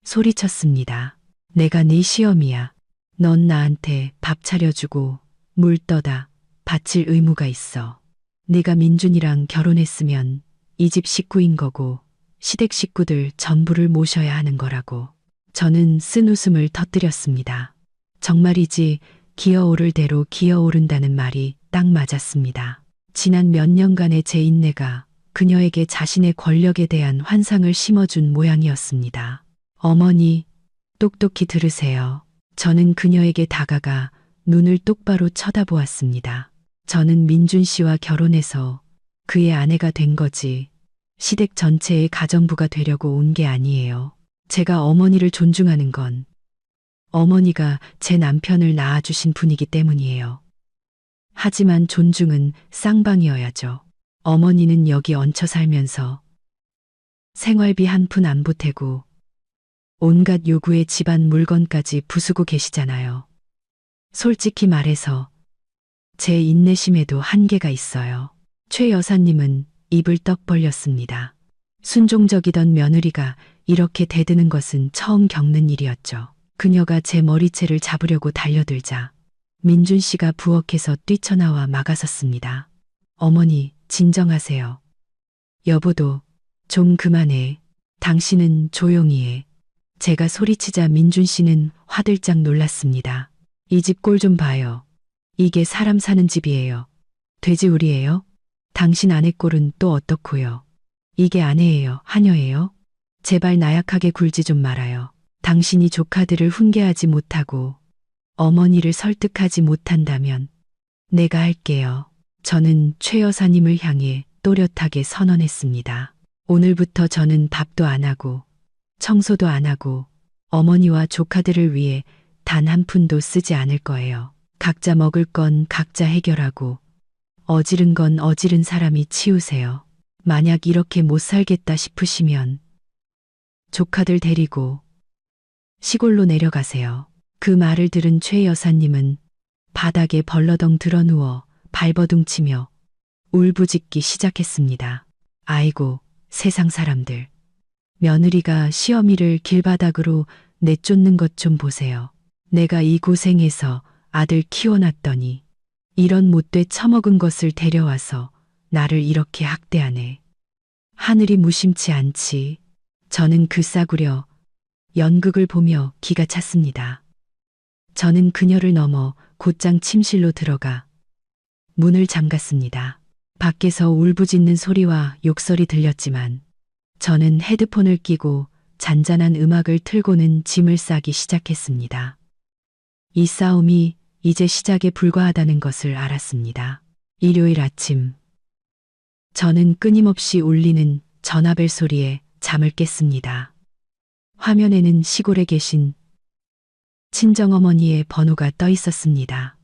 소리쳤습니다. 내가 네 시어미야. 넌 나한테 밥 차려주고 물 떠다 바칠 의무가 있어. 네가 민준이랑 결혼했으면 이 집 식구인 거고 시댁 식구들 전부를 모셔야 하는 거라고. 저는 쓴 웃음을 터뜨렸습니다. 정말이지 기어오를 대로 기어오른다는 말이 딱 맞았습니다. 지난 몇 년간의 제 인내가 그녀에게 자신의 권력에 대한 환상을 심어준 모양이었습니다. 어머니, 똑똑히 들으세요. 저는 그녀에게 다가가 눈을 똑바로 쳐다보았습니다. 저는 민준 씨와 결혼해서 그의 아내가 된 거지 시댁 전체의 가정부가 되려고 온 게 아니에요. 제가 어머니를 존중하는 건 어머니가 제 남편을 낳아주신 분이기 때문이에요. 하지만 존중은 쌍방이어야죠. 어머니는 여기 얹혀 살면서 생활비 한 푼 안 보태고 온갖 요구에 집안 물건까지 부수고 계시잖아요. 솔직히 말해서 제 인내심에도 한계가 있어요. 최 여사님은 입을 떡 벌렸습니다. 순종적이던 며느리가 이렇게 대드는 것은 처음 겪는 일이었죠. 그녀가 제 머리채를 잡으려고 달려들자 민준 씨가 부엌에서 뛰쳐나와 막아섰습니다. 어머니, 진정하세요. 여보도 좀 그만해. 당신은 조용히 해. 제가 소리치자 민준 씨는 화들짝 놀랐습니다. 이 집 꼴 좀 봐요. 이게 사람 사는 집이에요. 돼지우리예요? 당신 아내 꼴은 또 어떻고요? 이게 아내예요? 하녀예요? 제발 나약하게 굴지 좀 말아요. 당신이 조카들을 훈계하지 못하고 어머니를 설득하지 못한다면 내가 할게요. 저는 최 여사님을 향해 또렷하게 선언했습니다. 오늘부터 저는 밥도 안 하고 청소도 안 하고 어머니와 조카들을 위해 단 한 푼도 쓰지 않을 거예요. 각자 먹을 건 각자 해결하고 어지른 건 어지른 사람이 치우세요. 만약 이렇게 못 살겠다 싶으시면 조카들 데리고 시골로 내려가세요. 그 말을 들은 최 여사님은 바닥에 벌러덩 드러누워 발버둥치며 울부짖기 시작했습니다. 아이고, 세상 사람들. 며느리가 시어미를 길바닥으로 내쫓는 것 좀 보세요. 내가 이 고생해서 아들 키워놨더니 이런 못돼 처먹은 것을 데려와서 나를 이렇게 학대하네. 하늘이 무심치 않지. 저는 그 싸구려 연극을 보며 기가 찼습니다. 저는 그녀를 넘어 곧장 침실로 들어가 문을 잠갔습니다. 밖에서 울부짖는 소리와 욕설이 들렸지만 저는 헤드폰을 끼고 잔잔한 음악을 틀고는 짐을 싸기 시작했습니다. 이 싸움이 이제 시작에 불과하다는 것을 알았습니다. 일요일 아침, 저는 끊임없이 울리는 전화벨 소리에 잠을 깼습니다. 화면에는 시골에 계신 친정어머니의 번호가 떠 있었습니다.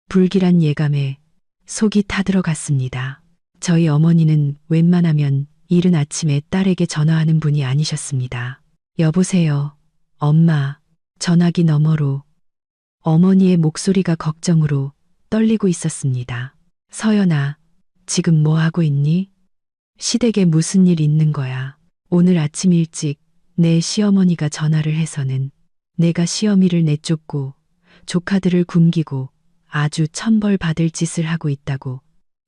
불길한 예감에 속이 타들어갔습니다. 저희 어머니는 웬만하면 이른 아침에 딸에게 전화하는 분이 아니셨습니다. 여보세요, 엄마. 전화기 너머로 어머니의 목소리가 걱정으로 떨리고 있었습니다. 서연아, 지금 뭐 하고 있니? 시댁에 무슨 일 있는 거야? 오늘 아침 일찍 내 시어머니가 전화를 해서는 내가 시어미를 내쫓고 조카들을 굶기고 아주 천벌 받을 짓을 하고 있다고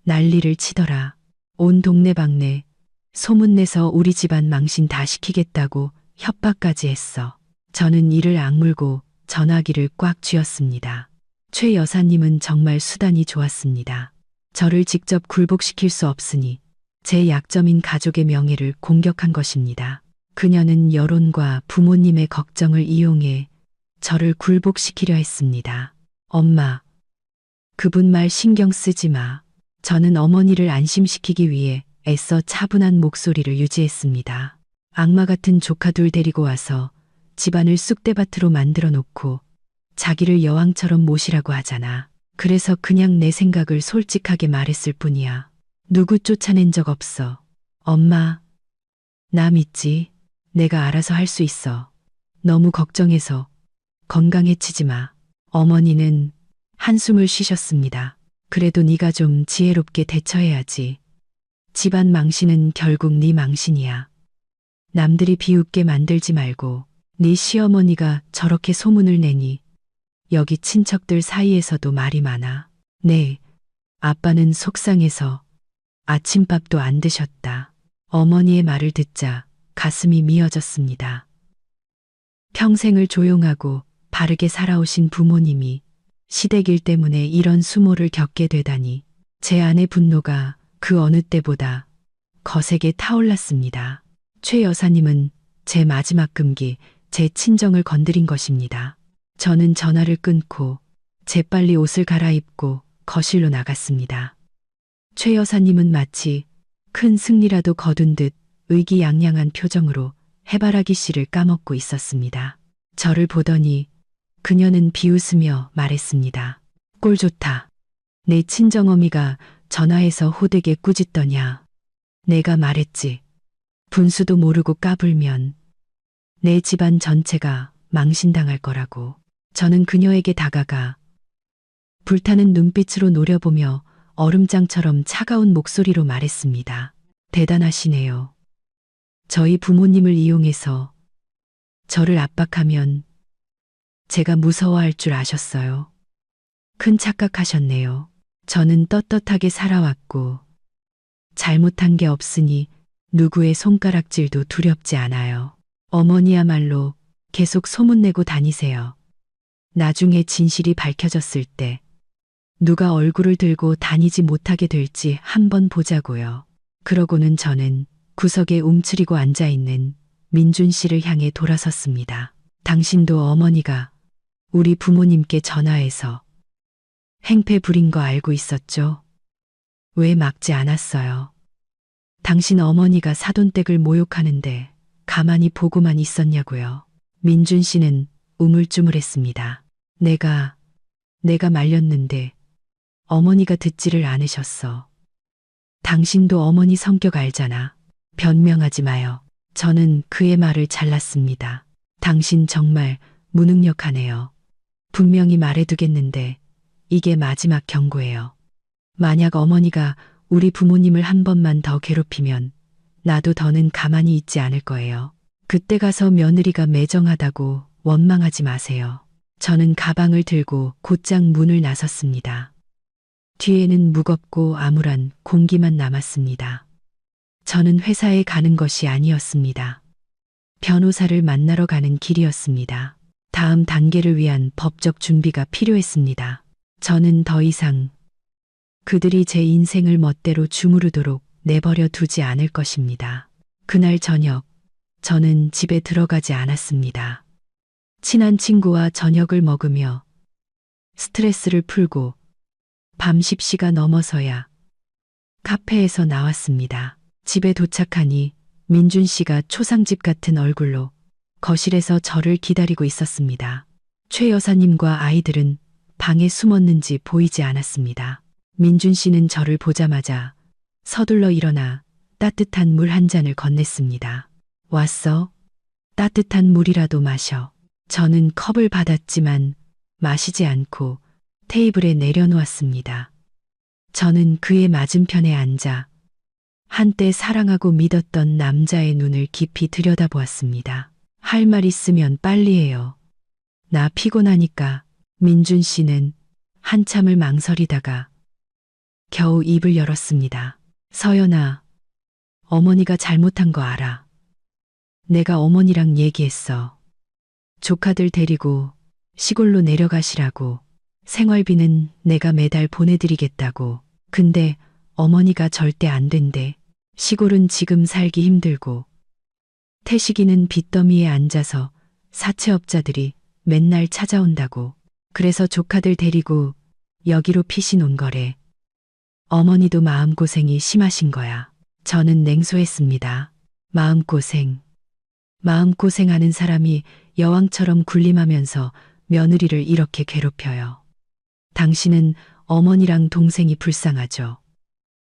난리를 치더라. 온 동네방네 소문내서 우리 집안 망신 다 시키겠다고 협박까지 했어. 저는 이를 악물고 전화기를 꽉 쥐었습니다. 최 여사님은 정말 수단이 좋았습니다. 저를 직접 굴복시킬 수 없으니 제 약점인 가족의 명예를 공격한 것입니다. 그녀는 여론과 부모님의 걱정을 이용해 저를 굴복시키려 했습니다. 엄마, 그분 말 신경 쓰지 마. 저는 어머니를 안심시키기 위해 애써 차분한 목소리를 유지했습니다. 악마 같은 조카 둘 데리고 와서 집안을 쑥대밭으로 만들어 놓고 자기를 여왕처럼 모시라고 하잖아. 그래서 그냥 내 생각을 솔직하게 말했을 뿐이야. 누구 쫓아낸 적 없어. 엄마, 나 믿지? 내가 알아서 할 수 있어. 너무 걱정해서 건강 해치지 마. 어머니는 한숨을 쉬셨습니다. 그래도 네가 좀 지혜롭게 대처해야지. 집안 망신은 결국 네 망신이야. 남들이 비웃게 만들지 말고 네 시어머니가 저렇게 소문을 내니 여기 친척들 사이에서도 말이 많아. 네, 아빠는 속상해서 아침밥도 안 드셨다. 어머니의 말을 듣자 가슴이 미어졌습니다. 평생을 조용하고 바르게 살아오신 부모님이 시댁 일 때문에 이런 수모를 겪게 되다니 제 안의 분노가 그 어느 때보다 거세게 타올랐습니다. 최 여사님은 제 마지막 금기, 제 친정을 건드린 것입니다. 저는 전화를 끊고 재빨리 옷을 갈아입고 거실로 나갔습니다. 최 여사님은 마치 큰 승리라도 거둔 듯 의기양양한 표정으로 해바라기 씨를 까먹고 있었습니다. 저를 보더니 그녀는 비웃으며 말했습니다. 꼴 좋다. 내 친정어미가 전화해서 호되게 꾸짖더냐. 내가 말했지. 분수도 모르고 까불면 내 집안 전체가 망신당할 거라고. 저는 그녀에게 다가가 불타는 눈빛으로 노려보며 얼음장처럼 차가운 목소리로 말했습니다. 대단하시네요. 저희 부모님을 이용해서 저를 압박하면 제가 무서워할 줄 아셨어요. 큰 착각하셨네요. 저는 떳떳하게 살아왔고 잘못한 게 없으니 누구의 손가락질도 두렵지 않아요. 어머니야말로 계속 소문내고 다니세요. 나중에 진실이 밝혀졌을 때 누가 얼굴을 들고 다니지 못하게 될지 한번 보자고요. 그러고는 저는 구석에 움츠리고 앉아있는 민준 씨를 향해 돌아섰습니다. 당신도 어머니가 우리 부모님께 전화해서 행패 부린 거 알고 있었죠? 왜 막지 않았어요? 당신 어머니가 사돈댁을 모욕하는데 가만히 보고만 있었냐고요. 민준 씨는 우물쭈물했습니다. 내가 내가 말렸는데 어머니가 듣지를 않으셨어. 당신도 어머니 성격 알잖아. 변명하지 마요. 저는 그의 말을 잘랐습니다. 당신 정말 무능력하네요. 분명히 말해두겠는데 이게 마지막 경고예요. 만약 어머니가 우리 부모님을 한 번만 더 괴롭히면 나도 더는 가만히 있지 않을 거예요. 그때 가서 며느리가 매정하다고 원망하지 마세요. 저는 가방을 들고 곧장 문을 나섰습니다. 뒤에는 무겁고 암울한 공기만 남았습니다. 저는 회사에 가는 것이 아니었습니다. 변호사를 만나러 가는 길이었습니다. 다음 단계를 위한 법적 준비가 필요했습니다. 저는 더 이상 그들이 제 인생을 멋대로 주무르도록 내버려 두지 않을 것입니다. 그날 저녁, 저는 집에 들어가지 않았습니다. 친한 친구와 저녁을 먹으며 스트레스를 풀고 밤 10시가 넘어서야 카페에서 나왔습니다. 집에 도착하니 민준 씨가 초상집 같은 얼굴로 거실에서 저를 기다리고 있었습니다. 최 여사님과 아이들은 방에 숨었는지 보이지 않았습니다. 민준 씨는 저를 보자마자 서둘러 일어나 따뜻한 물 한 잔을 건넸습니다. 왔어? 따뜻한 물이라도 마셔. 저는 컵을 받았지만 마시지 않고 테이블에 내려놓았습니다. 저는 그의 맞은편에 앉아 한때 사랑하고 믿었던 남자의 눈을 깊이 들여다보았습니다. 할 말 있으면 빨리 해요. 나 피곤하니까. 민준 씨는 한참을 망설이다가 겨우 입을 열었습니다. 서연아, 어머니가 잘못한 거 알아. 내가 어머니랑 얘기했어. 조카들 데리고 시골로 내려가시라고. 생활비는 내가 매달 보내드리겠다고. 근데 어머니가 절대 안 된대. 시골은 지금 살기 힘들고 태식이는 빚더미에 앉아서 사채업자들이 맨날 찾아온다고. 그래서 조카들 데리고 여기로 피신 온 거래. 어머니도 마음고생이 심하신 거야. 저는 냉소했습니다. 마음고생하는 사람이 여왕처럼 군림하면서 며느리를 이렇게 괴롭혀요. 당신은 어머니랑 동생이 불쌍하죠.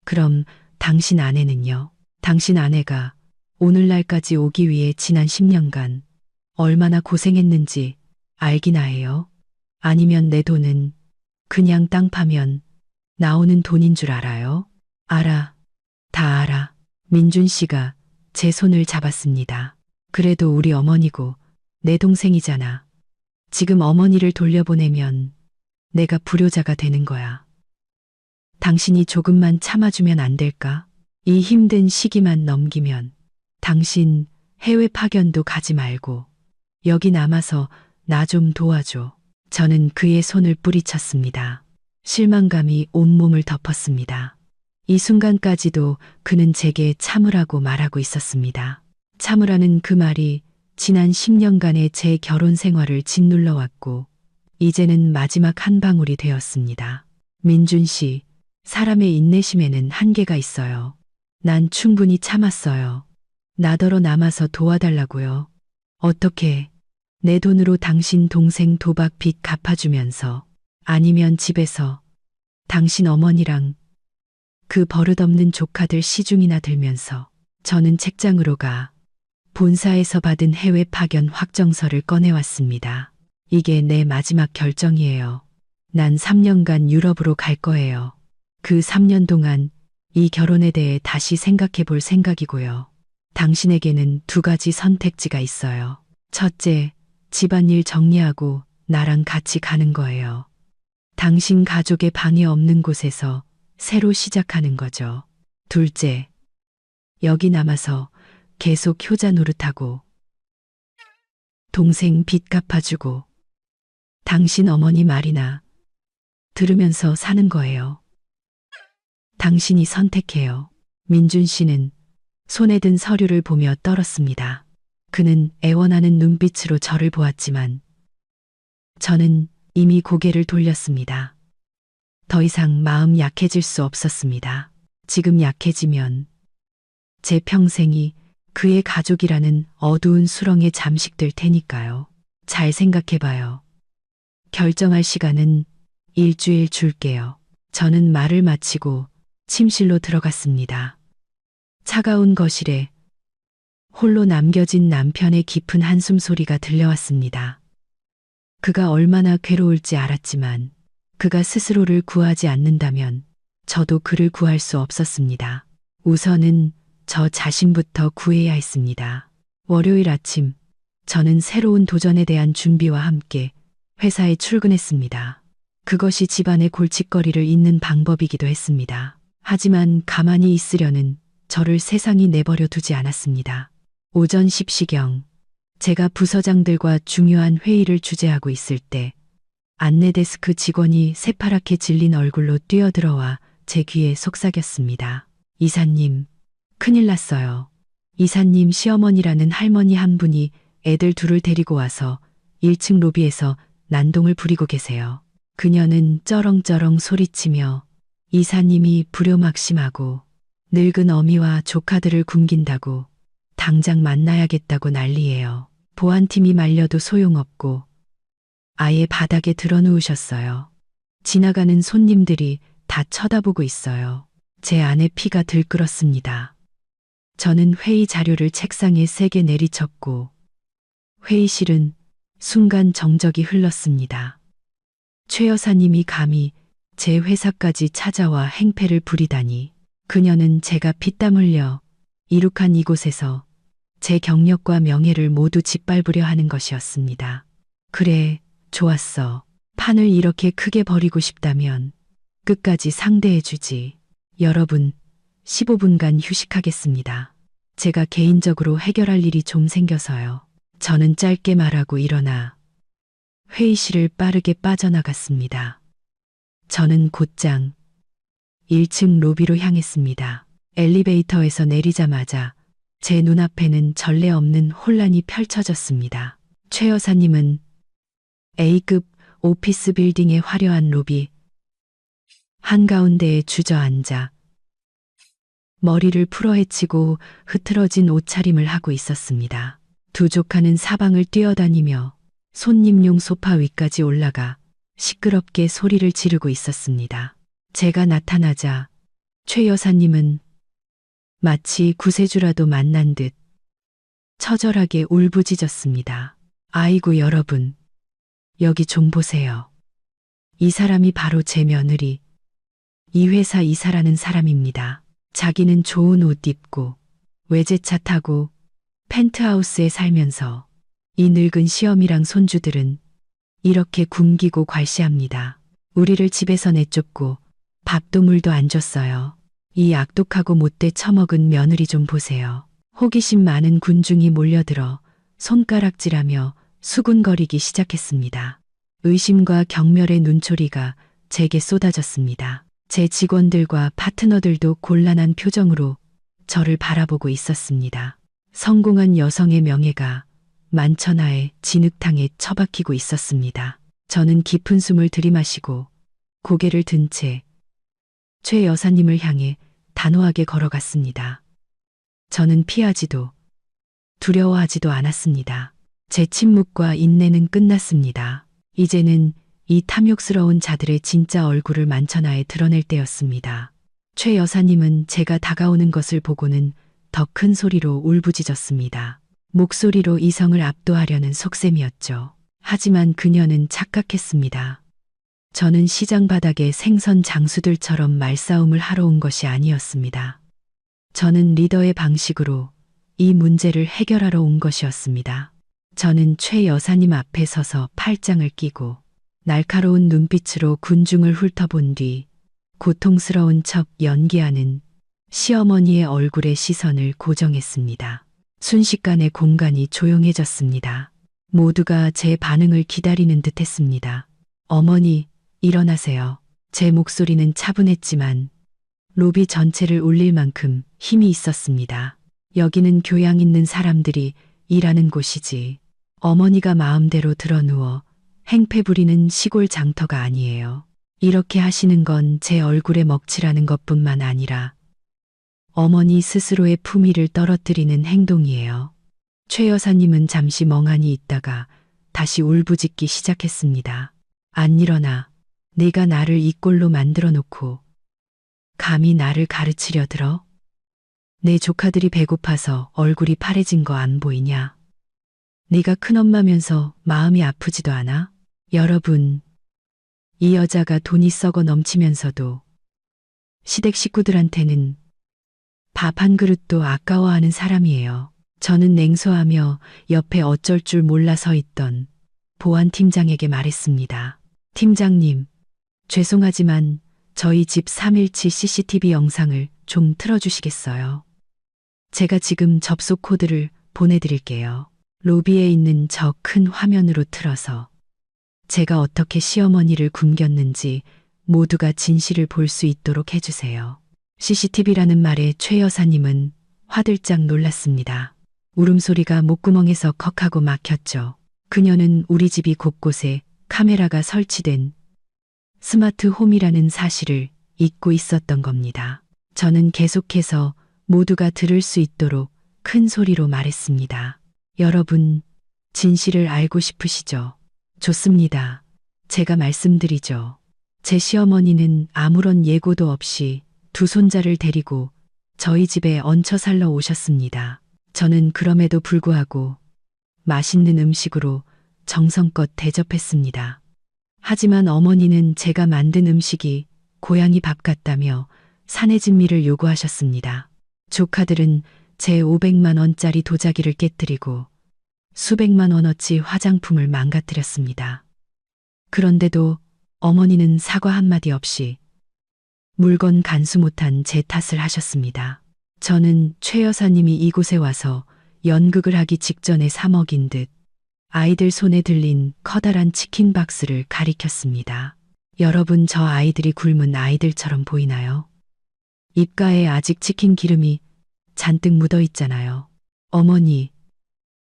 그럼 당신 아내는요? 당신 아내가 오늘날까지 오기 위해 지난 10년간 얼마나 고생했는지 알기나 해요? 아니면 내 돈은 그냥 땅 파면 나오는 돈인 줄 알아요? 알아. 다 알아. 민준 씨가 제 손을 잡았습니다. 그래도 우리 어머니고 내 동생이잖아. 지금 어머니를 돌려보내면 내가 불효자가 되는 거야. 당신이 조금만 참아주면 안 될까? 이 힘든 시기만 넘기면 당신 해외 파견도 가지 말고 여기 남아서 나 좀 도와줘. 저는 그의 손을 뿌리쳤습니다. 실망감이 온몸을 덮었습니다. 이 순간까지도 그는 제게 참으라고 말하고 있었습니다. 참으라는 그 말이 지난 10년간의 제 결혼 생활을 짓눌러 왔고 이제는 마지막 한 방울이 되었습니다. 민준 씨, 사람의 인내심에는 한계가 있어요. 난 충분히 참았어요. 나더러 남아서 도와달라고요. 어떻게? 내 돈으로 당신 동생 도박 빚 갚아주면서, 아니면 집에서 당신 어머니랑 그 버릇없는 조카들 시중이나 들면서. 저는 책장으로 가 본사에서 받은 해외 파견 확정서를 꺼내왔습니다. 이게 내 마지막 결정이에요. 난 3년간 유럽으로 갈 거예요. 그 3년 동안 이 결혼에 대해 다시 생각해 볼 생각이고요. 당신에게는 2가지 선택지가 있어요. 첫째, 집안일 정리하고 나랑 같이 가는 거예요. 당신 가족의 방해 없는 곳에서 새로 시작하는 거죠. 둘째, 여기 남아서 계속 효자 노릇하고 동생 빚 갚아주고 당신 어머니 말이나 들으면서 사는 거예요. 당신이 선택해요. 민준 씨는 손에 든 서류를 보며 떨었습니다. 그는 애원하는 눈빛으로 저를 보았지만 저는 이미 고개를 돌렸습니다. 더 이상 마음 약해질 수 없었습니다. 지금 약해지면 제 평생이 그의 가족이라는 어두운 수렁에 잠식될 테니까요. 잘 생각해봐요. 결정할 시간은 일주일 줄게요. 저는 말을 마치고 침실로 들어갔습니다. 차가운 거실에 홀로 남겨진 남편의 깊은 한숨 소리가 들려왔습니다. 그가 얼마나 괴로울지 알았지만 그가 스스로를 구하지 않는다면 저도 그를 구할 수 없었습니다. 우선은 저 자신부터 구해야 했습니다. 월요일 아침, 저는 새로운 도전에 대한 준비와 함께 회사에 출근했습니다. 그것이 집안의 골칫거리를 잇는 방법이기도 했습니다. 하지만 가만히 있으려는 저를 세상이 내버려 두지 않았습니다. 오전 10시경, 제가 부서장들과 중요한 회의를 주재하고 있을 때 안내데스크 직원이 새파랗게 질린 얼굴로 뛰어들어와 제 귀에 속삭였습니다. 이사님, 큰일 났어요. 이사님 시어머니라는 할머니 한 분이 애들 둘을 데리고 와서 1층 로비에서 난동을 부리고 계세요. 그녀는 쩌렁쩌렁 소리치며 이사님이 불효막심하고 늙은 어미와 조카들을 굶긴다고 당장 만나야겠다고 난리예요. 보안팀이 말려도 소용없고 아예 바닥에 드러누우셨어요. 지나가는 손님들이 다 쳐다보고 있어요. 제 안에 피가 들끓었습니다. 저는 회의 자료를 책상에 세게 내리쳤고 회의실은 순간 정적이 흘렀습니다. 최 여사님이 감히 제 회사까지 찾아와 행패를 부리다니. 그녀는 제가 피땀 흘려 이룩한 이곳에서 제 경력과 명예를 모두 짓밟으려 하는 것이었습니다. 그래, 좋았어. 판을 이렇게 크게 벌이고 싶다면 끝까지 상대해주지. 여러분, 15분간 휴식하겠습니다. 제가 개인적으로 해결할 일이 좀 생겨서요. 저는 짧게 말하고 일어나 회의실을 빠르게 빠져나갔습니다. 저는 곧장 1층 로비로 향했습니다. 엘리베이터에서 내리자마자 제 눈앞에는 전례 없는 혼란이 펼쳐졌습니다. 최 여사님은 A급 오피스 빌딩의 화려한 로비 한가운데에 주저앉아 머리를 풀어헤치고 흐트러진 옷차림을 하고 있었습니다. 두 조카는 사방을 뛰어다니며 손님용 소파 위까지 올라가 시끄럽게 소리를 지르고 있었습니다. 제가 나타나자 최 여사님은 마치 구세주라도 만난 듯 처절하게 울부짖었습니다. 아이고 여러분, 여기 좀 보세요. 이 사람이 바로 제 며느리, 이 회사 이사라는 사람입니다. 자기는 좋은 옷 입고 외제차 타고 펜트하우스에 살면서 이 늙은 시어미랑 손주들은 이렇게 굶기고 괄시합니다. 우리를 집에서 내쫓고 밥도 물도 안 줬어요. 이 악독하고 못돼 처먹은 며느리 좀 보세요. 호기심 많은 군중이 몰려들어 손가락질하며 수군거리기 시작했습니다. 의심과 경멸의 눈초리가 제게 쏟아졌습니다. 제 직원들과 파트너들도 곤란한 표정으로 저를 바라보고 있었습니다. 성공한 여성의 명예가 만천하에 진흙탕에 처박히고 있었습니다. 저는 깊은 숨을 들이마시고 고개를 든 채 최 여사님을 향해 단호하게 걸어갔습니다. 저는 피하지도 두려워하지도 않았습니다. 제 침묵과 인내는 끝났습니다. 이제는 이 탐욕스러운 자들의 진짜 얼굴을 만천하에 드러낼 때였습니다. 최 여사님은 제가 다가오는 것을 보고는 더 큰 소리로 울부짖었습니다. 목소리로 이성을 압도하려는 속셈이었죠. 하지만 그녀는 착각했습니다. 저는 시장 바닥의 생선 장수들처럼 말싸움을 하러 온 것이 아니었습니다. 저는 리더의 방식으로 이 문제를 해결하러 온 것이었습니다. 저는 최 여사님 앞에 서서 팔짱을 끼고 날카로운 눈빛으로 군중을 훑어본 뒤 고통스러운 척 연기하는 시어머니의 얼굴에 시선을 고정했습니다. 순식간에 공간이 조용해졌습니다. 모두가 제 반응을 기다리는 듯 했습니다. 어머니, 일어나세요. 제 목소리는 차분했지만 로비 전체를 울릴 만큼 힘이 있었습니다. 여기는 교양 있는 사람들이 일하는 곳이지. 어머니가 마음대로 드러누워 행패 부리는 시골 장터가 아니에요. 이렇게 하시는 건 제 얼굴에 먹칠하는 것뿐만 아니라 어머니 스스로의 품위를 떨어뜨리는 행동이에요. 최 여사님은 잠시 멍하니 있다가 다시 울부짖기 시작했습니다. 안 일어나. 내가 나를 이 꼴로 만들어 놓고 감히 나를 가르치려 들어? 내 조카들이 배고파서 얼굴이 파래진 거 안 보이냐? 네가 큰엄마면서 마음이 아프지도 않아? 여러분, 이 여자가 돈이 썩어 넘치면서도 시댁 식구들한테는 밥 한 그릇도 아까워하는 사람이에요. 저는 냉소하며 옆에 어쩔 줄 몰라 서 있던 보안 팀장에게 말했습니다. 팀장님, 죄송하지만 저희 집 317 CCTV 영상을 좀 틀어주시겠어요? 제가 지금 접속 코드를 보내드릴게요. 로비에 있는 저 큰 화면으로 틀어서 제가 어떻게 시어머니를 굶겼는지 모두가 진실을 볼 수 있도록 해주세요. CCTV라는 말에 최 여사님은 화들짝 놀랐습니다. 울음소리가 목구멍에서 컥하고 막혔죠. 그녀는 우리 집이 곳곳에 카메라가 설치된 스마트 홈이라는 사실을 잊고 있었던 겁니다. 저는 계속해서 모두가 들을 수 있도록 큰 소리로 말했습니다. 여러분, 진실을 알고 싶으시죠? 좋습니다. 제가 말씀드리죠. 제 시어머니는 아무런 예고도 없이 두 손자를 데리고 저희 집에 얹혀 살러 오셨습니다. 저는 그럼에도 불구하고 맛있는 음식으로 정성껏 대접했습니다. 하지만 어머니는 제가 만든 음식이 고양이 밥 같다며 사내 진미를 요구하셨습니다. 조카들은 제 500만 원짜리 도자기를 깨뜨리고 수백만 원어치 화장품을 망가뜨렸습니다. 그런데도 어머니는 사과 한마디 없이 물건 간수 못한 제 탓을 하셨습니다. 저는 최 여사님이 이곳에 와서 연극을 하기 직전에 사 먹인 듯 아이들 손에 들린 커다란 치킨 박스를 가리켰습니다. 여러분, 저 아이들이 굶은 아이들처럼 보이나요? 입가에 아직 치킨 기름이 잔뜩 묻어 있잖아요. 어머니,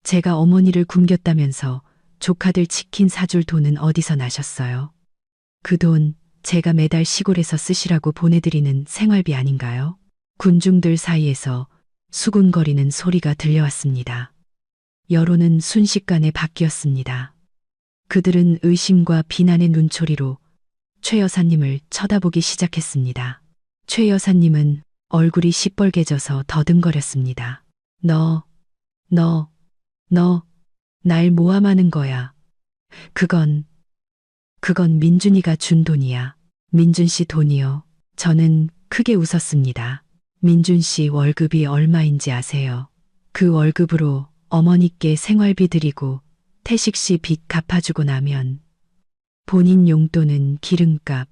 제가 어머니를 굶겼다면서 조카들 치킨 사줄 돈은 어디서 나셨어요? 그 돈 제가 매달 시골에서 쓰시라고 보내드리는 생활비 아닌가요? 군중들 사이에서 수군거리는 소리가 들려왔습니다. 여론은 순식간에 바뀌었습니다. 그들은 의심과 비난의 눈초리로 최 여사님을 쳐다보기 시작했습니다. 최 여사님은 얼굴이 시뻘개져서 더듬거렸습니다. 너, 날 모함하는 거야. 그건 민준이가 준 돈이야. 민준 씨 돈이요. 저는 크게 웃었습니다. 민준 씨 월급이 얼마인지 아세요? 그 월급으로 어머니께 생활비 드리고 태식 씨 빚 갚아주고 나면 본인 용돈은 기름값,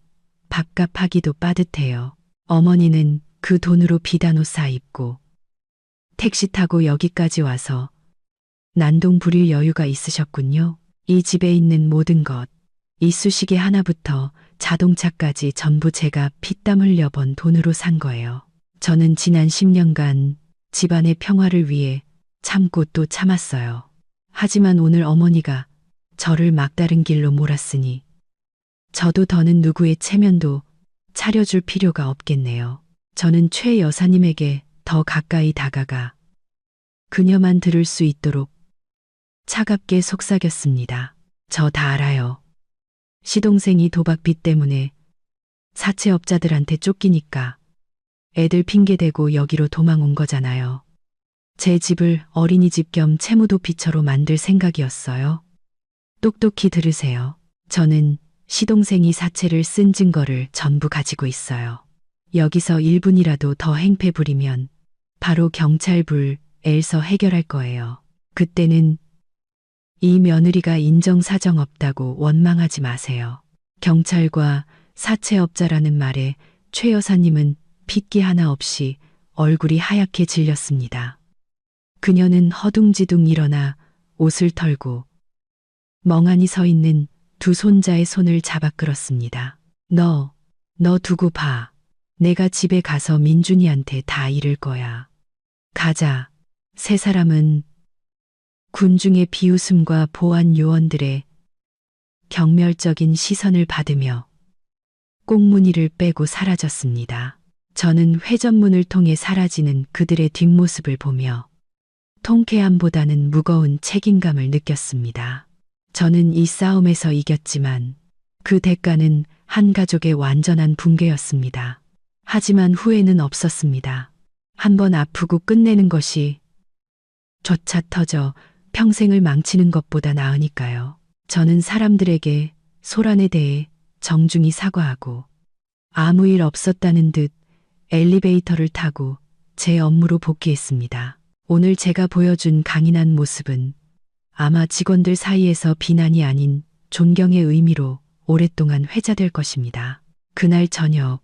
밥값 하기도 빠듯해요. 어머니는 그 돈으로 비단 옷 사 입고 택시 타고 여기까지 와서 난동 부릴 여유가 있으셨군요. 이 집에 있는 모든 것, 이쑤시개 하나부터 자동차까지 전부 제가 피땀 흘려 번 돈으로 산 거예요. 저는 지난 10년간 집안의 평화를 위해 참고 또 참았어요. 하지만 오늘 어머니가 저를 막다른 길로 몰았으니 저도 더는 누구의 체면도 차려줄 필요가 없겠네요. 저는 최 여사님에게 더 가까이 다가가 그녀만 들을 수 있도록 차갑게 속삭였습니다. 저 다 알아요. 시동생이 도박빚 때문에 사채업자들한테 쫓기니까 애들 핑계대고 여기로 도망 온 거잖아요. 제 집을 어린이집 겸 채무도피처로 만들 생각이었어요. 똑똑히 들으세요. 저는 시동생이 사채를 쓴 증거를 전부 가지고 있어요. 여기서 1분이라도 더 행패 부리면 바로 경찰 불에서 해결할 거예요. 그때는 이 며느리가 인정사정 없다고 원망하지 마세요. 경찰과 사채업자라는 말에 최 여사님은 핏기 하나 없이 얼굴이 하얗게 질렸습니다. 그녀는 허둥지둥 일어나 옷을 털고 멍하니 서 있는 두 손자의 손을 잡아 끌었습니다. 너 두고 봐. 내가 집에 가서 민준이한테 다 이를 거야. 가자. 세 사람은 군중의 비웃음과 보안 요원들의 경멸적인 시선을 받으며 꽁무니를 빼고 사라졌습니다. 저는 회전문을 통해 사라지는 그들의 뒷모습을 보며 통쾌함보다는 무거운 책임감을 느꼈습니다. 저는 이 싸움에서 이겼지만 그 대가는 한 가족의 완전한 붕괴였습니다. 하지만 후회는 없었습니다. 한번 아프고 끝내는 것이 조차 터져 평생을 망치는 것보다 나으니까요. 저는 사람들에게 소란에 대해 정중히 사과하고 아무 일 없었다는 듯 엘리베이터를 타고 제 업무로 복귀했습니다. 오늘 제가 보여준 강인한 모습은 아마 직원들 사이에서 비난이 아닌 존경의 의미로 오랫동안 회자될 것입니다. 그날 저녁,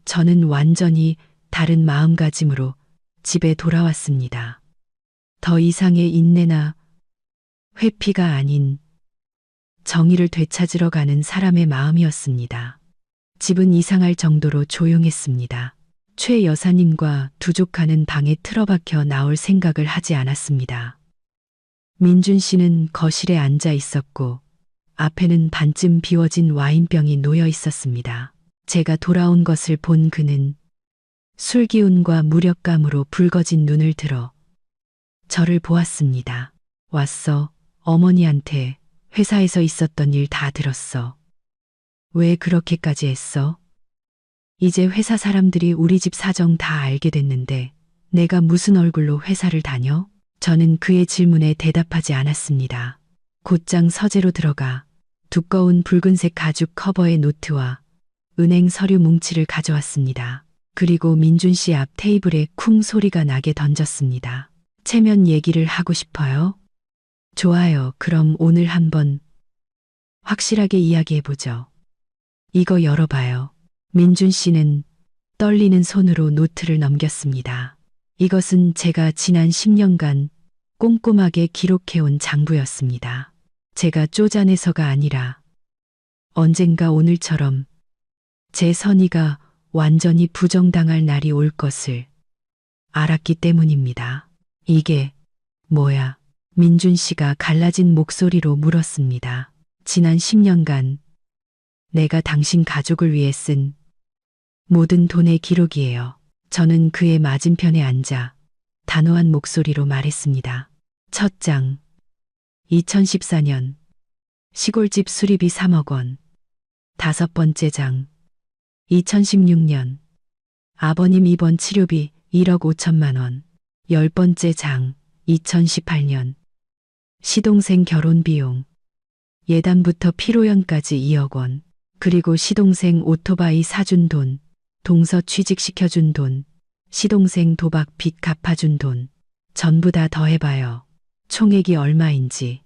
저는 완전히 다른 마음가짐으로 집에 돌아왔습니다. 더 이상의 인내나 회피가 아닌 정의를 되찾으러 가는 사람의 마음이었습니다. 집은 이상할 정도로 조용했습니다. 최 여사님과 두 조카는 방에 틀어박혀 나올 생각을 하지 않았습니다. 민준 씨는 거실에 앉아 있었고 앞에는 반쯤 비워진 와인병이 놓여 있었습니다. 제가 돌아온 것을 본 그는 술기운과 무력감으로 붉어진 눈을 들어 저를 보았습니다. 왔어. 어머니한테 회사에서 있었던 일 다 들었어. 왜 그렇게까지 했어? 이제 회사 사람들이 우리 집 사정 다 알게 됐는데 내가 무슨 얼굴로 회사를 다녀? 저는 그의 질문에 대답하지 않았습니다. 곧장 서재로 들어가 두꺼운 붉은색 가죽 커버의 노트와 은행 서류 뭉치를 가져왔습니다. 그리고 민준 씨 앞 테이블에 쿵 소리가 나게 던졌습니다. 체면 얘기를 하고 싶어요? 좋아요. 그럼 오늘 한번 확실하게 이야기해보죠. 이거 열어봐요. 민준 씨는 떨리는 손으로 노트를 넘겼습니다. 이것은 제가 지난 10년간 꼼꼼하게 기록해온 장부였습니다. 제가 쪼잔해서가 아니라 언젠가 오늘처럼 제 선의가 완전히 부정당할 날이 올 것을 알았기 때문입니다. 이게 뭐야? 민준 씨가 갈라진 목소리로 물었습니다. 지난 10년간 내가 당신 가족을 위해 쓴 모든 돈의 기록이에요. 저는 그의 맞은편에 앉아 단호한 목소리로 말했습니다. 첫 장, 2014년 시골집 수리비 3억 원. 다섯 번째 장, 2016년 아버님 입원 치료비 1억 5천만 원. 열 번째 장, 2018년 시동생 결혼 비용, 예단부터 피로연까지 2억 원. 그리고 시동생 오토바이 사준 돈, 동서 취직시켜준 돈, 시동생 도박 빚 갚아준 돈, 전부 다 더해봐요. 총액이 얼마인지.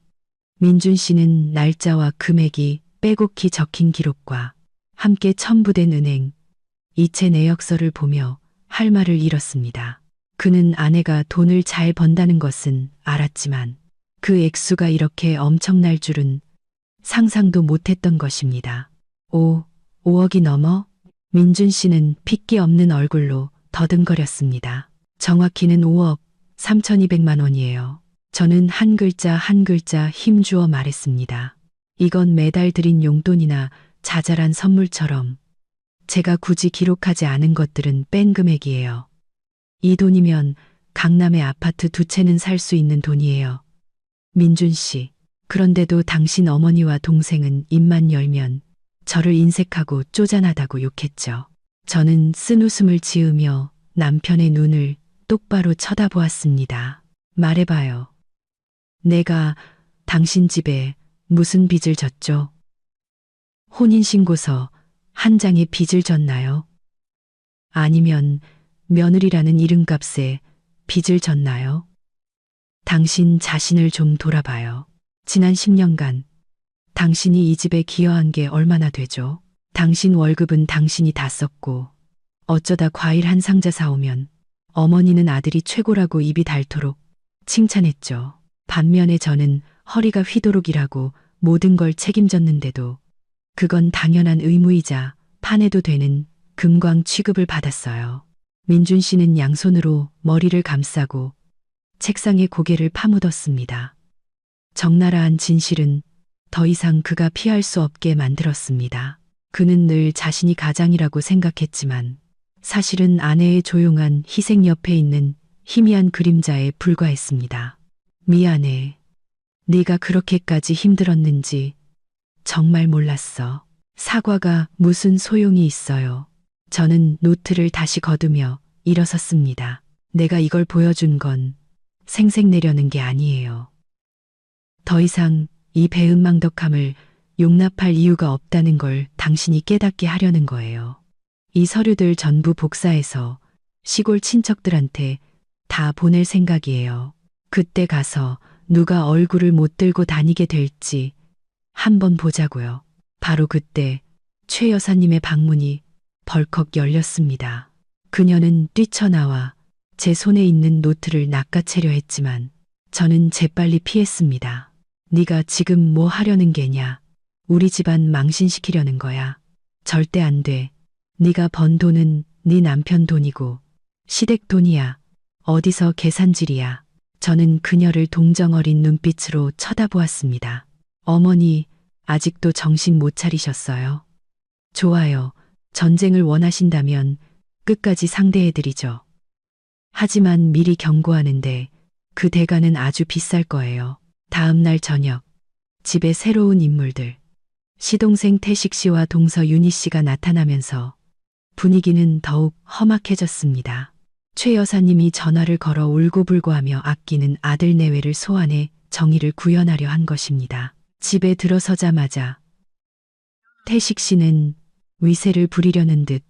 민준 씨는 날짜와 금액이 빼곡히 적힌 기록과 함께 첨부된 은행, 이체 내역서를 보며 할 말을 잃었습니다. 그는 아내가 돈을 잘 번다는 것은 알았지만 그 액수가 이렇게 엄청날 줄은 상상도 못했던 것입니다. 5억이 넘어? 민준 씨는 핏기 없는 얼굴로 더듬거렸습니다. 정확히는 5억 3,200만 원이에요. 저는 한 글자 한 글자 힘주어 말했습니다. 이건 매달 드린 용돈이나 자잘한 선물처럼 제가 굳이 기록하지 않은 것들은 뺀 금액이에요. 이 돈이면 강남의 아파트 두 채는 살 수 있는 돈이에요. 민준 씨, 그런데도 당신 어머니와 동생은 입만 열면 저를 인색하고 쪼잔하다고 욕했죠. 저는 쓴웃음을 지으며 남편의 눈을 똑바로 쳐다보았습니다. 말해봐요. 내가 당신 집에 무슨 빚을 졌죠? 혼인신고서 한 장에 빚을 졌나요? 아니면 며느리라는 이름값에 빚을 졌나요? 당신 자신을 좀 돌아봐요. 지난 10년간 당신이 이 집에 기여한 게 얼마나 되죠? 당신 월급은 당신이 다 썼고 어쩌다 과일 한 상자 사오면 어머니는 아들이 최고라고 입이 닳도록 칭찬했죠. 반면에 저는 허리가 휘도록 일하고 모든 걸 책임졌는데도 그건 당연한 의무이자 파내도 되는 금광 취급을 받았어요. 민준 씨는 양손으로 머리를 감싸고 책상에 고개를 파묻었습니다. 적나라한 진실은 더 이상 그가 피할 수 없게 만들었습니다. 그는 늘 자신이 가장이라고 생각했지만 사실은 아내의 조용한 희생 옆에 있는 희미한 그림자에 불과했습니다. 미안해. 네가 그렇게까지 힘들었는지 정말 몰랐어. 사과가 무슨 소용이 있어요. 저는 노트를 다시 거두며 일어섰습니다. 내가 이걸 보여준 건 생색내려는 게 아니에요. 더 이상 이 배은망덕함을 용납할 이유가 없다는 걸 당신이 깨닫게 하려는 거예요. 이 서류들 전부 복사해서 시골 친척들한테 다 보낼 생각이에요. 그때 가서 누가 얼굴을 못 들고 다니게 될지 한번 보자고요. 바로 그때 최 여사님의 방문이 벌컥 열렸습니다. 그녀는 뛰쳐나와 제 손에 있는 노트를 낚아채려 했지만 저는 재빨리 피했습니다. 네가 지금 뭐 하려는 게냐? 우리 집안 망신시키려는 거야. 절대 안 돼. 네가 번 돈은 네 남편 돈이고 시댁 돈이야. 어디서 계산질이야. 저는 그녀를 동정어린 눈빛으로 쳐다보았습니다. 어머니, 아직도 정신 못 차리셨어요? 좋아요. 전쟁을 원하신다면 끝까지 상대해드리죠. 하지만 미리 경고하는데 그 대가는 아주 비쌀 거예요. 다음 날 저녁, 집에 새로운 인물들. 시동생 태식 씨와 동서 윤희 씨가 나타나면서 분위기는 더욱 험악해졌습니다. 최 여사님이 전화를 걸어 울고불고하며 아끼는 아들 내외를 소환해 정의를 구현하려 한 것입니다. 집에 들어서자마자 태식 씨는 위세를 부리려는 듯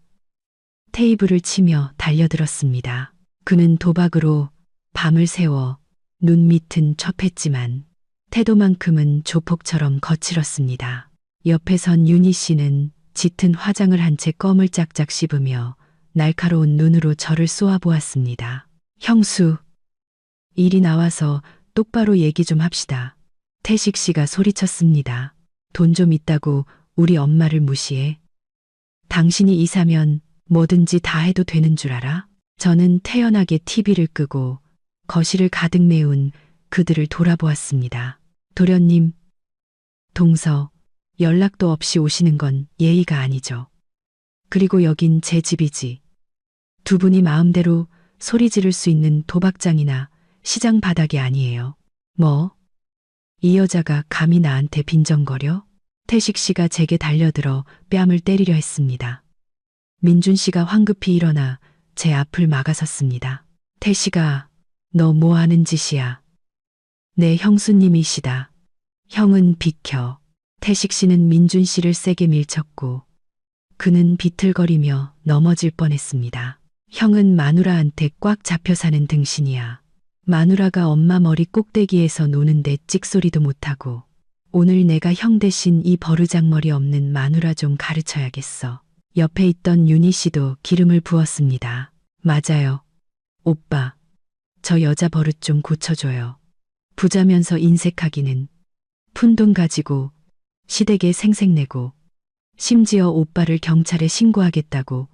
테이블을 치며 달려들었습니다. 그는 도박으로 밤을 새워 눈 밑은 첩했지만 태도만큼은 조폭처럼 거칠었습니다. 옆에 선 윤희 씨는 짙은 화장을 한 채 껌을 짝짝 씹으며 날카로운 눈으로 저를 쏘아보았습니다. 형수, 이리 나와서 똑바로 얘기 좀 합시다. 태식 씨가 소리쳤습니다. 돈 좀 있다고 우리 엄마를 무시해? 당신이 이사면 뭐든지 다 해도 되는 줄 알아? 저는 태연하게 TV를 끄고 거실을 가득 메운 그들을 돌아보았습니다. 도련님, 동서, 연락도 없이 오시는 건 예의가 아니죠. 그리고 여긴 제 집이지. 두 분이 마음대로 소리 지를 수 있는 도박장이나 시장 바닥이 아니에요. 뭐? 이 여자가 감히 나한테 빈정거려? 태식 씨가 제게 달려들어 뺨을 때리려 했습니다. 민준 씨가 황급히 일어나 제 앞을 막아섰습니다. 태식아, 너 뭐 하는 짓이야? 내 형수님이시다. 형은 비켜. 태식 씨는 민준 씨를 세게 밀쳤고 그는 비틀거리며 넘어질 뻔했습니다. 형은 마누라한테 꽉 잡혀 사는 등신이야. 마누라가 엄마 머리 꼭대기에서 노는데 찍소리도 못하고 오늘 내가 형 대신 이 버르장머리 없는 마누라 좀 가르쳐야겠어. 옆에 있던 윤희 씨도 기름을 부었습니다. 맞아요. 오빠, 저 여자 버릇 좀 고쳐줘요. 부자면서 인색하기는 푼돈 가지고 시댁에 생색내고 심지어 오빠를 경찰에 신고하겠다고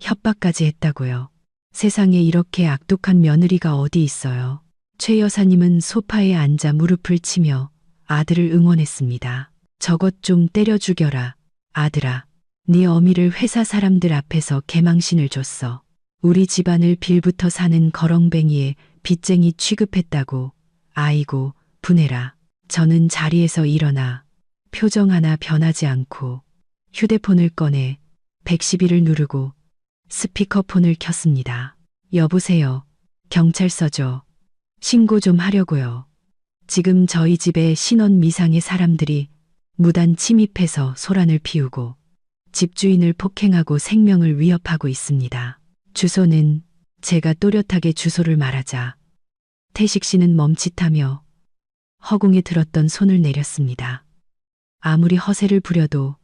협박까지 했다고요. 세상에 이렇게 악독한 며느리가 어디 있어요. 최 여사님은 소파에 앉아 무릎을 치며 아들을 응원했습니다. 저것 좀 때려 죽여라. 아들아, 네 어미를 회사 사람들 앞에서 개망신을 줬어. 우리 집안을 빌부터 사는 거렁뱅이에 빚쟁이 취급했다고. 아이고, 분해라. 저는 자리에서 일어나 표정 하나 변하지 않고 휴대폰을 꺼내 112를 누르고 스피커폰을 켰습니다. 여보세요. 경찰서죠. 신고 좀 하려고요. 지금 저희 집에 신원 미상의 사람들이 무단 침입해서 소란을 피우고 집주인을 폭행하고 생명을 위협하고 있습니다. 주소는 제가 또렷하게 주소를 말하자 태식 씨는 멈칫하며 허공에 들었던 손을 내렸습니다. 아무리 허세를 부려도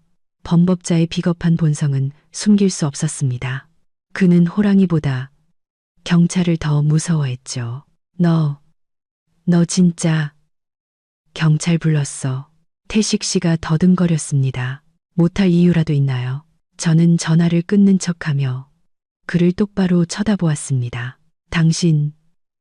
범법자의 비겁한 본성은 숨길 수 없었습니다. 그는 호랑이보다 경찰을 더 무서워했죠. 너 진짜 경찰 불렀어. 태식 씨가 더듬거렸습니다. 못할 이유라도 있나요? 저는 전화를 끊는 척하며 그를 똑바로 쳐다보았습니다. 당신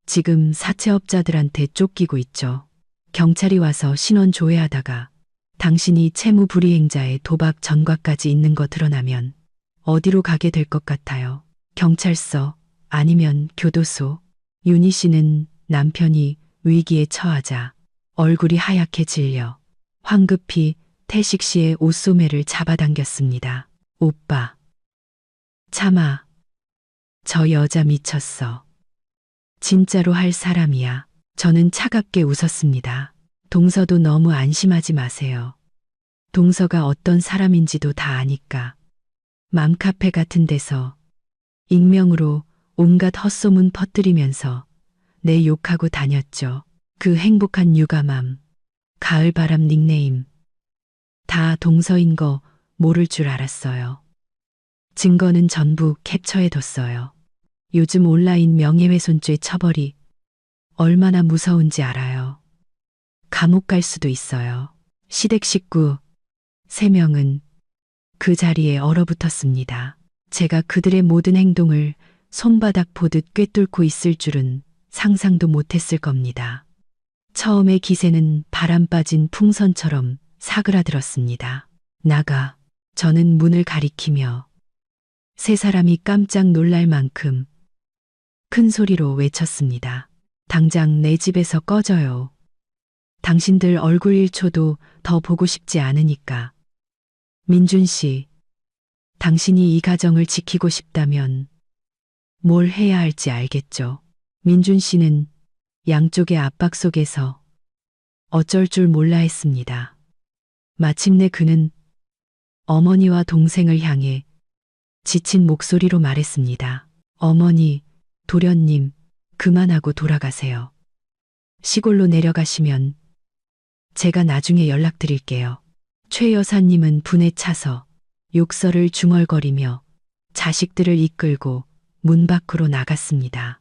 지금 사채업자들한테 쫓기고 있죠. 경찰이 와서 신원 조회하다가 당신이 채무불이행자의 도박 전과까지 있는 거 드러나면 어디로 가게 될 것 같아요? 경찰서 아니면 교도소. 윤희 씨는 남편이 위기에 처하자 얼굴이 하얗게 질려 황급히 태식 씨의 옷소매를 잡아당겼습니다. 오빠. 참아. 저 여자 미쳤어. 진짜로 할 사람이야. 저는 차갑게 웃었습니다. 동서도 너무 안심하지 마세요. 동서가 어떤 사람인지도 다 아니까. 맘카페 같은 데서 익명으로 온갖 헛소문 퍼뜨리면서 내 욕하고 다녔죠. 그 행복한 육아맘, 가을바람 닉네임. 다 동서인 거 모를 줄 알았어요. 증거는 전부 캡처해뒀어요. 요즘 온라인 명예훼손죄 처벌이 얼마나 무서운지 알아요. 감옥 갈 수도 있어요. 시댁 식구 3명은 그 자리에 얼어붙었습니다. 제가 그들의 모든 행동을 손바닥 보듯 꿰뚫고 있을 줄은 상상도 못했을 겁니다. 처음에 기세는 바람 빠진 풍선처럼 사그라들었습니다. 나가. 저는 문을 가리키며 3사람이 깜짝 놀랄 만큼 큰 소리로 외쳤습니다. 당장 내 집에서 꺼져요. 당신들 얼굴 1초도 더 보고 싶지 않으니까. 민준 씨, 당신이 이 가정을 지키고 싶다면 뭘 해야 할지 알겠죠? 민준 씨는 양쪽의 압박 속에서 어쩔 줄 몰라 했습니다. 마침내 그는 어머니와 동생을 향해 지친 목소리로 말했습니다. 어머니, 도련님, 그만하고 돌아가세요. 시골로 내려가시면 제가 나중에 연락드릴게요. 최 여사님은 분에 차서 욕설을 중얼거리며 자식들을 이끌고 문 밖으로 나갔습니다.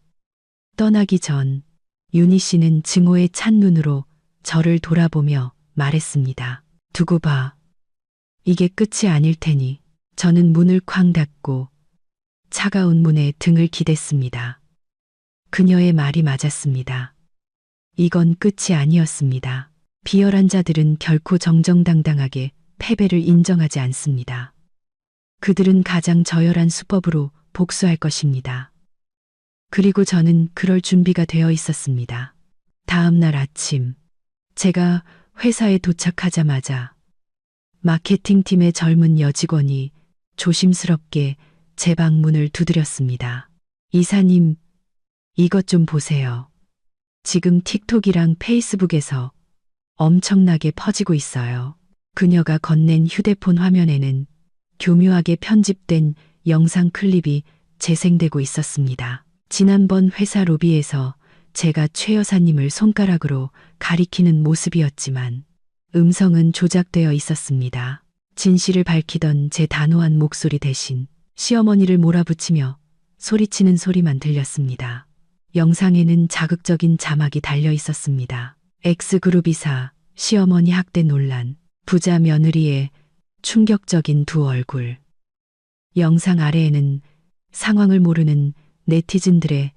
떠나기 전 윤희 씨는 증오에 찬 눈으로 저를 돌아보며 말했습니다. 두고 봐. 이게 끝이 아닐 테니. 저는 문을 쾅 닫고 차가운 문에 등을 기댔습니다. 그녀의 말이 맞았습니다. 이건 끝이 아니었습니다. 비열한 자들은 결코 정정당당하게 패배를 인정하지 않습니다. 그들은 가장 저열한 수법으로 복수할 것입니다. 그리고 저는 그럴 준비가 되어 있었습니다. 다음 날 아침, 제가 회사에 도착하자마자 마케팅팀의 젊은 여직원이 조심스럽게 제 방 문을 두드렸습니다. 이사님, 이것 좀 보세요. 지금 틱톡이랑 페이스북에서 엄청나게 퍼지고 있어요. 그녀가 건넨 휴대폰 화면에는 교묘하게 편집된 영상 클립이 재생되고 있었습니다. 지난번 회사 로비에서 제가 최 여사님을 손가락으로 가리키는 모습이었지만 음성은 조작되어 있었습니다. 진실을 밝히던 제 단호한 목소리 대신 시어머니를 몰아붙이며 소리치는 소리만 들렸습니다. 영상에는 자극적인 자막이 달려 있었습니다. X그룹 이사, 시어머니 학대 논란, 부자 며느리의 충격적인 두 얼굴. 영상 아래에는 상황을 모르는 네티즌들의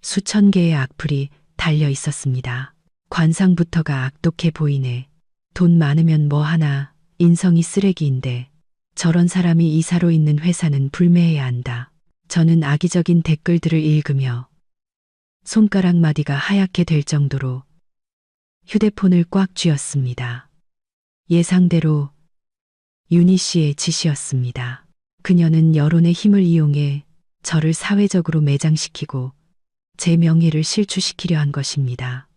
수천 개의 악플이 달려 있었습니다. 관상부터가 악독해 보이네. 돈 많으면 뭐 하나, 인성이 쓰레기인데 저런 사람이 이사로 있는 회사는 불매해야 한다. 저는 악의적인 댓글들을 읽으며 손가락 마디가 하얗게 될 정도로 휴대폰을 꽉 쥐었습니다. 예상대로 윤희 씨의 짓이었습니다. 그녀는 여론의 힘을 이용해 저를 사회적으로 매장시키고 제 명예를 실추시키려 한 것입니다.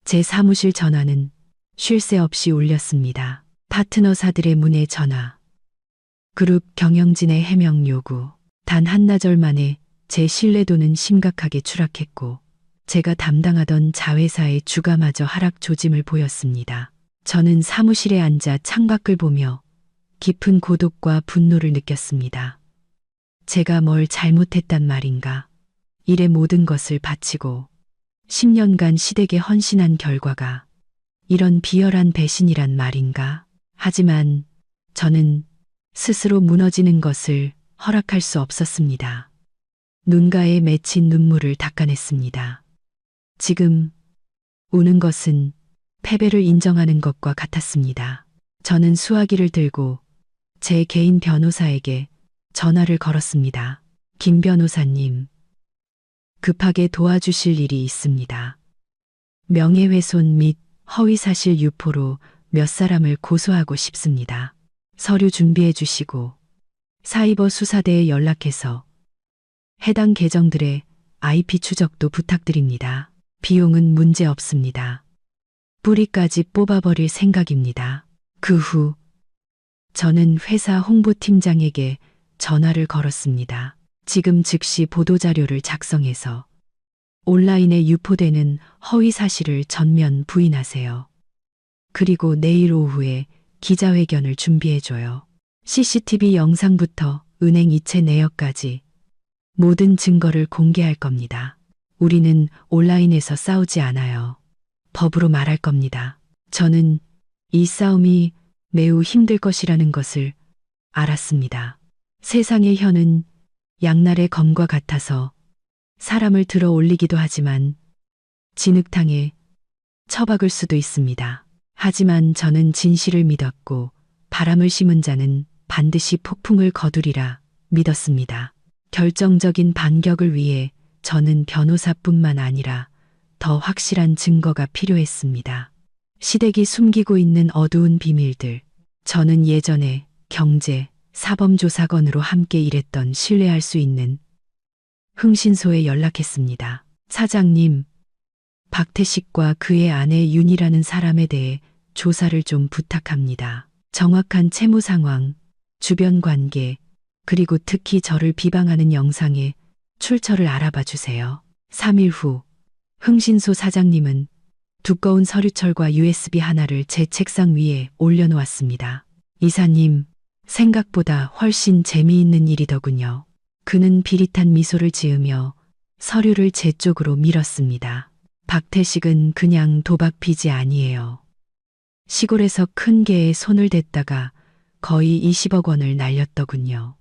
제 사무실 전화는 쉴 새 없이 울렸습니다. 파트너사들의 문의 전화. 그룹 경영진의 해명 요구. 단 한나절 만에 제 신뢰도는 심각하게 추락했고 제가 담당하던 자회사의 주가마저 하락 조짐을 보였습니다. 저는 사무실에 앉아 창밖을 보며 깊은 고독과 분노를 느꼈습니다. 제가 뭘 잘못했단 말인가. 일의 모든 것을 바치고 10년간 시댁에 헌신한 결과가 이런 비열한 배신이란 말인가. 하지만 저는 스스로 무너지는 것을 허락할 수 없었습니다. 눈가에 맺힌 눈물을 닦아냈습니다. 지금 우는 것은 패배를 인정하는 것과 같았습니다. 저는 수화기를 들고 제 개인 변호사에게 전화를 걸었습니다. 김 변호사님, 급하게 도와주실 일이 있습니다. 명예훼손 및 허위사실 유포로 몇 사람을 고소하고 싶습니다. 서류 준비해 주시고 사이버 수사대에 연락해서 해당 계정들의 IP 추적도 부탁드립니다. 비용은 문제 없습니다. 뿌리까지 뽑아버릴 생각입니다. 그 후 저는 회사 홍보팀장에게 전화를 걸었습니다. 지금 즉시 보도자료를 작성해서 온라인에 유포되는 허위 사실을 전면 부인하세요. 그리고 내일 오후에 기자회견을 준비해줘요. CCTV 영상부터 은행 이체 내역까지 모든 증거를 공개할 겁니다. 우리는 온라인에서 싸우지 않아요. 법으로 말할 겁니다. 저는 이 싸움이 매우 힘들 것이라는 것을 알았습니다. 세상의 혀는 양날의 검과 같아서 사람을 들어 올리기도 하지만 진흙탕에 처박을 수도 있습니다. 하지만 저는 진실을 믿었고 바람을 심은 자는 반드시 폭풍을 거두리라 믿었습니다. 결정적인 반격을 위해 저는 변호사뿐만 아니라 더 확실한 증거가 필요했습니다. 시댁이 숨기고 있는 어두운 비밀들. 저는 예전에 경제, 사범조사건으로 함께 일했던 신뢰할 수 있는 흥신소에 연락했습니다. 사장님, 박태식과 그의 아내 윤이라는 사람에 대해 조사를 좀 부탁합니다. 정확한 채무 상황, 주변 관계, 그리고 특히 저를 비방하는 영상의 출처를 알아봐 주세요. 3일 후 흥신소 사장님은 두꺼운 서류철과 USB 하나를 제 책상 위에 올려놓았습니다. 이사님, 생각보다 훨씬 재미있는 일이더군요. 그는 비릿한 미소를 지으며 서류를 제 쪽으로 밀었습니다. 박태식은 그냥 도박 빚이 아니에요. 시골에서 큰 개에 손을 댔다가 거의 20억 원을 날렸더군요.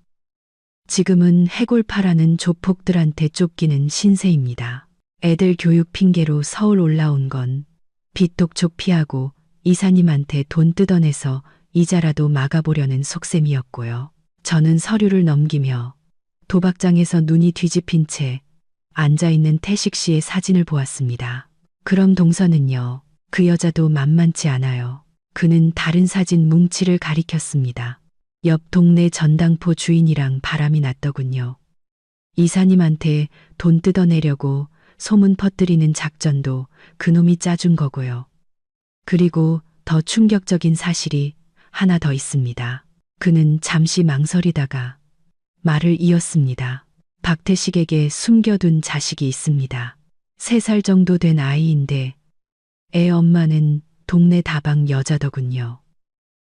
지금은 해골파라는 조폭들한테 쫓기는 신세입니다. 애들 교육 핑계로 서울 올라온 건 빚독촉 피하고 이사님한테 돈 뜯어내서 이자라도 막아보려는 속셈이었고요. 저는 서류를 넘기며 도박장에서 눈이 뒤집힌 채 앉아있는 태식 씨의 사진을 보았습니다. 그럼 동서는요. 그 여자도 만만치 않아요. 그는 다른 사진 뭉치를 가리켰습니다. 옆 동네 전당포 주인이랑 바람이 났더군요. 이사님한테 돈 뜯어내려고 소문 퍼뜨리는 작전도 그놈이 짜준 거고요. 그리고 더 충격적인 사실이 하나 더 있습니다. 그는 잠시 망설이다가 말을 이었습니다. 박태식에게 숨겨둔 자식이 있습니다. 3살 정도 된 아이인데 애 엄마는 동네 다방 여자더군요.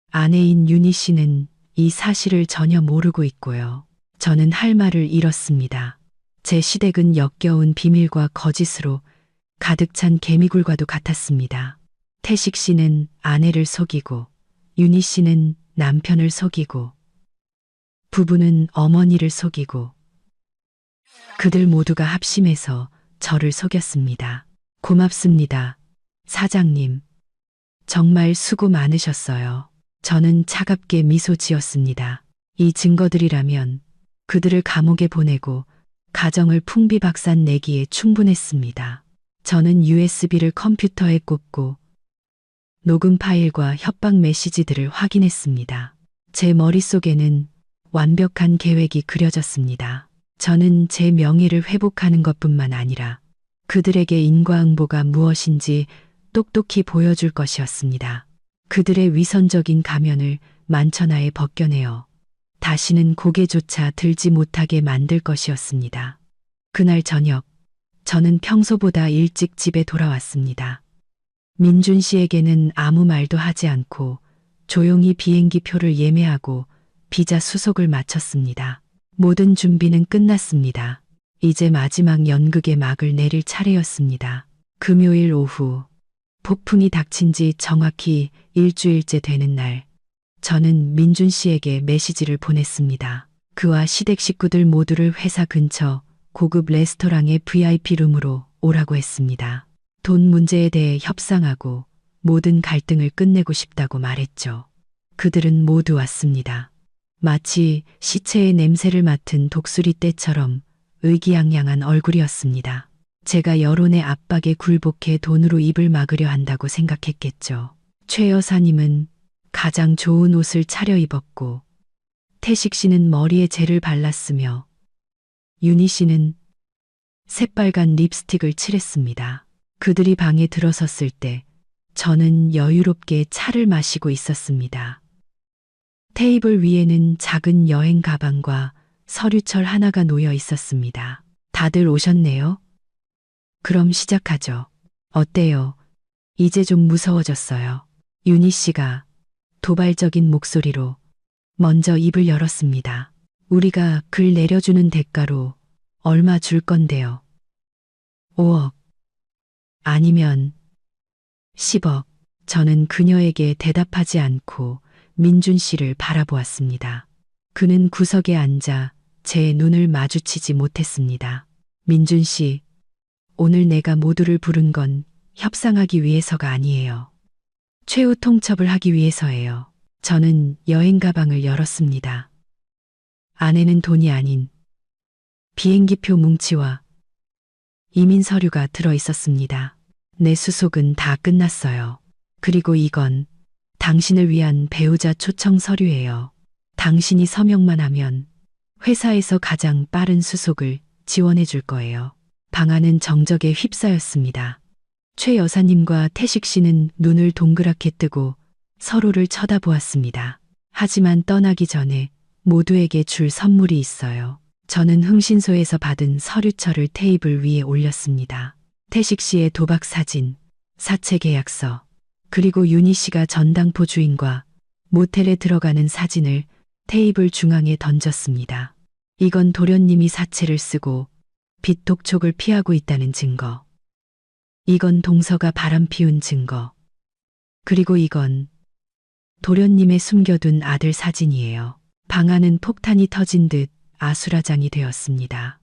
아내인 윤희 씨는 이 사실을 전혀 모르고 있고요. 저는 할 말을 잃었습니다. 제 시댁은 역겨운 비밀과 거짓으로 가득 찬 개미굴과도 같았습니다. 태식 씨는 아내를 속이고 윤희 씨는 남편을 속이고 부부는 어머니를 속이고 그들 모두가 합심해서 저를 속였습니다. 고맙습니다. 사장님. 정말 수고 많으셨어요. 저는 차갑게 미소 지었습니다. 이 증거들이라면 그들을 감옥에 보내고 가정을 풍비박산 내기에 충분했습니다. 저는 USB를 컴퓨터에 꽂고 녹음 파일과 협박 메시지들을 확인했습니다. 제 머릿속에는 완벽한 계획이 그려졌습니다. 저는 제 명예를 회복하는 것뿐만 아니라 그들에게 인과응보가 무엇인지 똑똑히 보여줄 것이었습니다. 그들의 위선적인 가면을 만천하에 벗겨내어 다시는 고개조차 들지 못하게 만들 것이었습니다. 그날 저녁, 저는 평소보다 일찍 집에 돌아왔습니다. 민준 씨에게는 아무 말도 하지 않고 조용히 비행기 표를 예매하고 비자 수속을 마쳤습니다. 모든 준비는 끝났습니다. 이제 마지막 연극의 막을 내릴 차례였습니다. 금요일 오후, 폭풍이 닥친 지 정확히 일주일째 되는 날, 저는 민준 씨에게 메시지를 보냈습니다. 그와 시댁 식구들 모두를 회사 근처 고급 레스토랑의 VIP 룸으로 오라고 했습니다. 돈 문제에 대해 협상하고 모든 갈등을 끝내고 싶다고 말했죠. 그들은 모두 왔습니다. 마치 시체의 냄새를 맡은 독수리 떼처럼 의기양양한 얼굴이었습니다. 제가 여론의 압박에 굴복해 돈으로 입을 막으려 한다고 생각했겠죠. 최 여사님은 가장 좋은 옷을 차려입었고 태식 씨는 머리에 젤을 발랐으며 윤희 씨는 새빨간 립스틱을 칠했습니다. 그들이 방에 들어섰을 때 저는 여유롭게 차를 마시고 있었습니다. 테이블 위에는 작은 여행 가방과 서류철 하나가 놓여 있었습니다. 다들 오셨네요. 그럼 시작하죠. 어때요? 이제 좀 무서워졌어요. 윤희 씨가 도발적인 목소리로 먼저 입을 열었습니다. 우리가 글 내려주는 대가로 얼마 줄 건데요? 5억. 아니면 10억. 저는 그녀에게 대답하지 않고 민준 씨를 바라보았습니다. 그는 구석에 앉아 제 눈을 마주치지 못했습니다. 민준 씨, 오늘 내가 모두를 부른 건 협상하기 위해서가 아니에요. 최후 통첩을 하기 위해서예요. 저는 여행 가방을 열었습니다. 안에는 돈이 아닌 비행기표 뭉치와 이민 서류가 들어 있었습니다. 내 수속은 다 끝났어요. 그리고 이건 당신을 위한 배우자 초청 서류예요. 당신이 서명만 하면 회사에서 가장 빠른 수속을 지원해 줄 거예요. 방 안은 정적에 휩싸였습니다. 최 여사님과 태식 씨는 눈을 동그랗게 뜨고 서로를 쳐다보았습니다. 하지만 떠나기 전에 모두에게 줄 선물이 있어요. 저는 흥신소에서 받은 서류철을 테이블 위에 올렸습니다. 태식 씨의 도박 사진, 사채 계약서, 그리고 윤희 씨가 전당포 주인과 모텔에 들어가는 사진을 테이블 중앙에 던졌습니다. 이건 도련님이 사채를 쓰고 빚 독촉을 피하고 있다는 증거. 이건 동서가 바람 피운 증거. 그리고 이건 도련님의 숨겨둔 아들 사진이에요. 방 안은 폭탄이 터진 듯 아수라장이 되었습니다.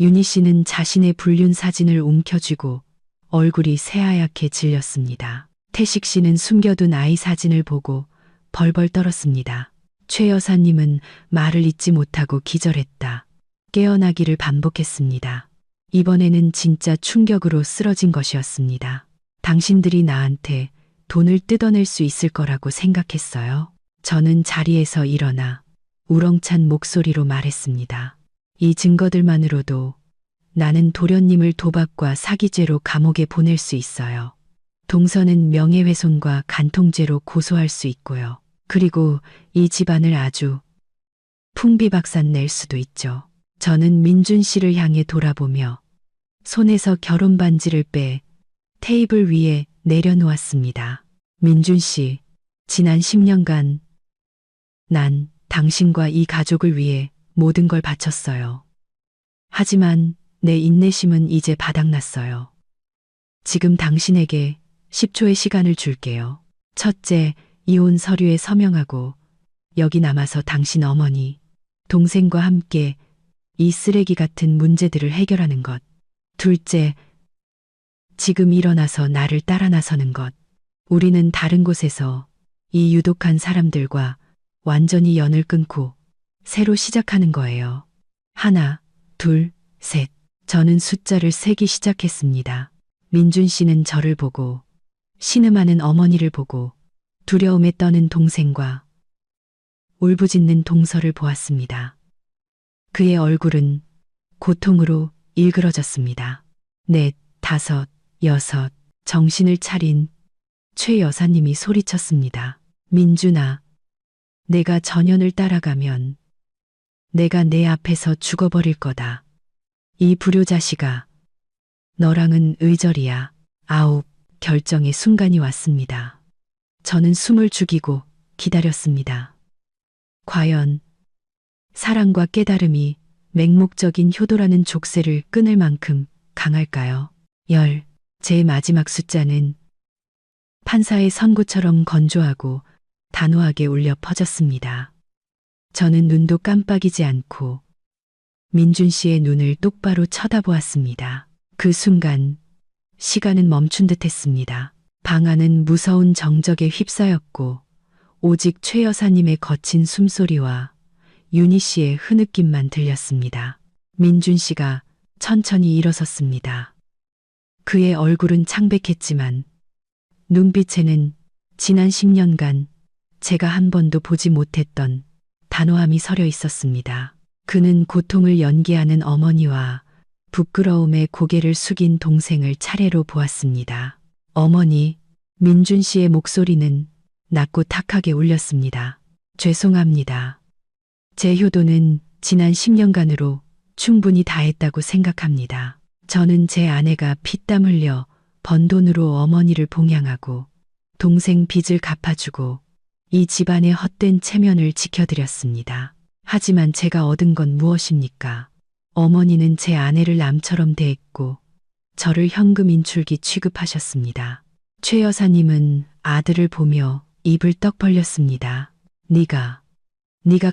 윤희 씨는 자신의 불륜 사진을 움켜쥐고 얼굴이 새하얗게 질렸습니다. 태식 씨는 숨겨둔 아이 사진을 보고 벌벌 떨었습니다. 최 여사님은 말을 잇지 못하고 기절했다. 깨어나기를 반복했습니다. 이번에는 진짜 충격으로 쓰러진 것이었습니다. 당신들이 나한테 돈을 뜯어낼 수 있을 거라고 생각했어요. 저는 자리에서 일어나 우렁찬 목소리로 말했습니다. 이 증거들만으로도 나는 도련님을 도박과 사기죄로 감옥에 보낼 수 있어요. 동서는 명예훼손과 간통죄로 고소할 수 있고요. 그리고 이 집안을 아주 풍비박산 낼 수도 있죠. 저는 민준 씨를 향해 돌아보며 손에서 결혼 반지를 빼 테이블 위에 내려놓았습니다. 민준 씨, 지난 10년간 난 당신과 이 가족을 위해 모든 걸 바쳤어요. 하지만 내 인내심은 이제 바닥났어요. 지금 당신에게 10초의 시간을 줄게요. 첫째, 이혼 서류에 서명하고 여기 남아서 당신 어머니, 동생과 함께 이 쓰레기 같은 문제들을 해결하는 것. 둘째, 지금 일어나서 나를 따라 나서는 것. 우리는 다른 곳에서 이 유독한 사람들과 완전히 연을 끊고 새로 시작하는 거예요. 하나, 둘, 셋. 저는 숫자를 세기 시작했습니다. 민준 씨는 저를 보고, 신음하는 어머니를 보고, 두려움에 떠는 동생과 울부짖는 동서를 보았습니다. 그의 얼굴은 고통으로 일그러졌습니다. 넷, 다섯, 여섯. 정신을 차린 최 여사님이 소리쳤습니다. 민준아, 내가 전현을 따라가면 내가 내 앞에서 죽어버릴 거다. 이 불효자식아, 너랑은 의절이야. 아홉, 결정의 순간이 왔습니다. 저는 숨을 죽이고 기다렸습니다. 과연 사랑과 깨달음이 맹목적인 효도라는 족쇄를 끊을 만큼 강할까요? 열, 제 마지막 숫자는 판사의 선고처럼 건조하고 단호하게 울려 퍼졌습니다. 저는 눈도 깜빡이지 않고 민준 씨의 눈을 똑바로 쳐다보았습니다. 그 순간 시간은 멈춘 듯 했습니다. 방 안은 무서운 정적에 휩싸였고 오직 최 여사님의 거친 숨소리와 윤희 씨의 흐느낌만 들렸습니다. 민준 씨가 천천히 일어섰습니다. 그의 얼굴은 창백했지만 눈빛에는 지난 10년간 제가 한 번도 보지 못했던 단호함이 서려 있었습니다. 그는 고통을 연기하는 어머니와 부끄러움에 고개를 숙인 동생을 차례로 보았습니다. 어머니, 민준 씨의 목소리는 낮고 탁하게 울렸습니다. 죄송합니다. 제 효도는 지난 10년간으로 충분히 다했다고 생각합니다. 저는 제 아내가 피땀 흘려 번 돈으로 어머니를 봉양하고 동생 빚을 갚아주고 이 집안의 헛된 체면을 지켜드렸습니다. 하지만 제가 얻은 건 무엇입니까? 어머니는 제 아내를 남처럼 대했고 저를 현금 인출기 취급하셨습니다. 최 여사님은 아들을 보며 입을 떡 벌렸습니다. 네가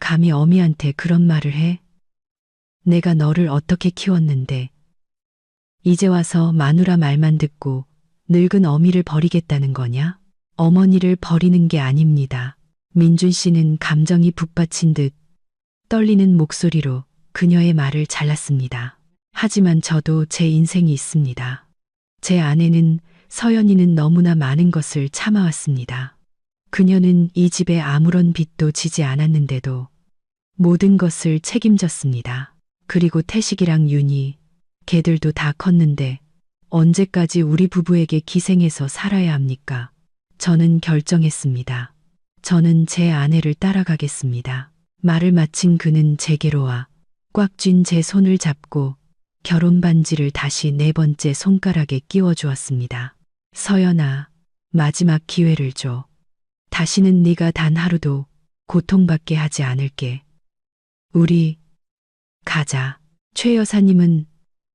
감히 어미한테 그런 말을 해? 내가 너를 어떻게 키웠는데 이제 와서 마누라 말만 듣고 늙은 어미를 버리겠다는 거냐? 어머니를 버리는 게 아닙니다. 민준 씨는 감정이 북받친 듯 떨리는 목소리로 그녀의 말을 잘랐습니다. 하지만 저도 제 인생이 있습니다. 제 아내는 서연이는 너무나 많은 것을 참아왔습니다. 그녀는 이 집에 아무런 빚도 지지 않았는데도 모든 것을 책임졌습니다. 그리고 태식이랑 윤희, 걔들도 다 컸는데 언제까지 우리 부부에게 기생해서 살아야 합니까? 저는 결정했습니다. 저는 제 아내를 따라가겠습니다. 말을 마친 그는 제게로 와 꽉 쥔 제 손을 잡고 결혼 반지를 다시 네 번째 손가락에 끼워 주었습니다. 서연아, 마지막 기회를 줘. 다시는 네가 단 하루도 고통받게 하지 않을게. 우리 가자. 최 여사님은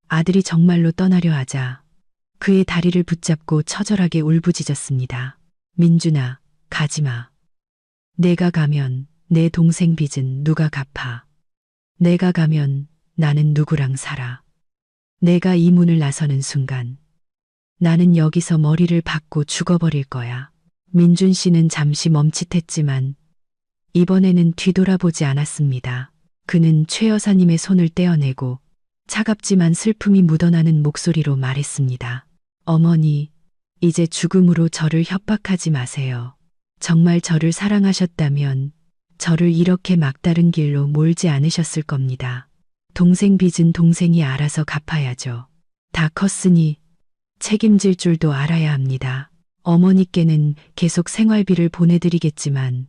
아들이 정말로 떠나려 하자 그의 다리를 붙잡고 처절하게 울부짖었습니다. 민준아, 가지마. 내가 가면 내 동생 빚은 누가 갚아. 내가 가면 나는 누구랑 살아. 내가 이 문을 나서는 순간 나는 여기서 머리를 박고 죽어버릴 거야. 민준 씨는 잠시 멈칫했지만 이번에는 뒤돌아보지 않았습니다. 그는 최 여사님의 손을 떼어내고 차갑지만 슬픔이 묻어나는 목소리로 말했습니다. 어머니, 이제 죽음으로 저를 협박하지 마세요. 정말 저를 사랑하셨다면 저를 이렇게 막다른 길로 몰지 않으셨을 겁니다. 동생 빚은 동생이 알아서 갚아야죠. 다 컸으니 책임질 줄도 알아야 합니다. 어머니께는 계속 생활비를 보내드리겠지만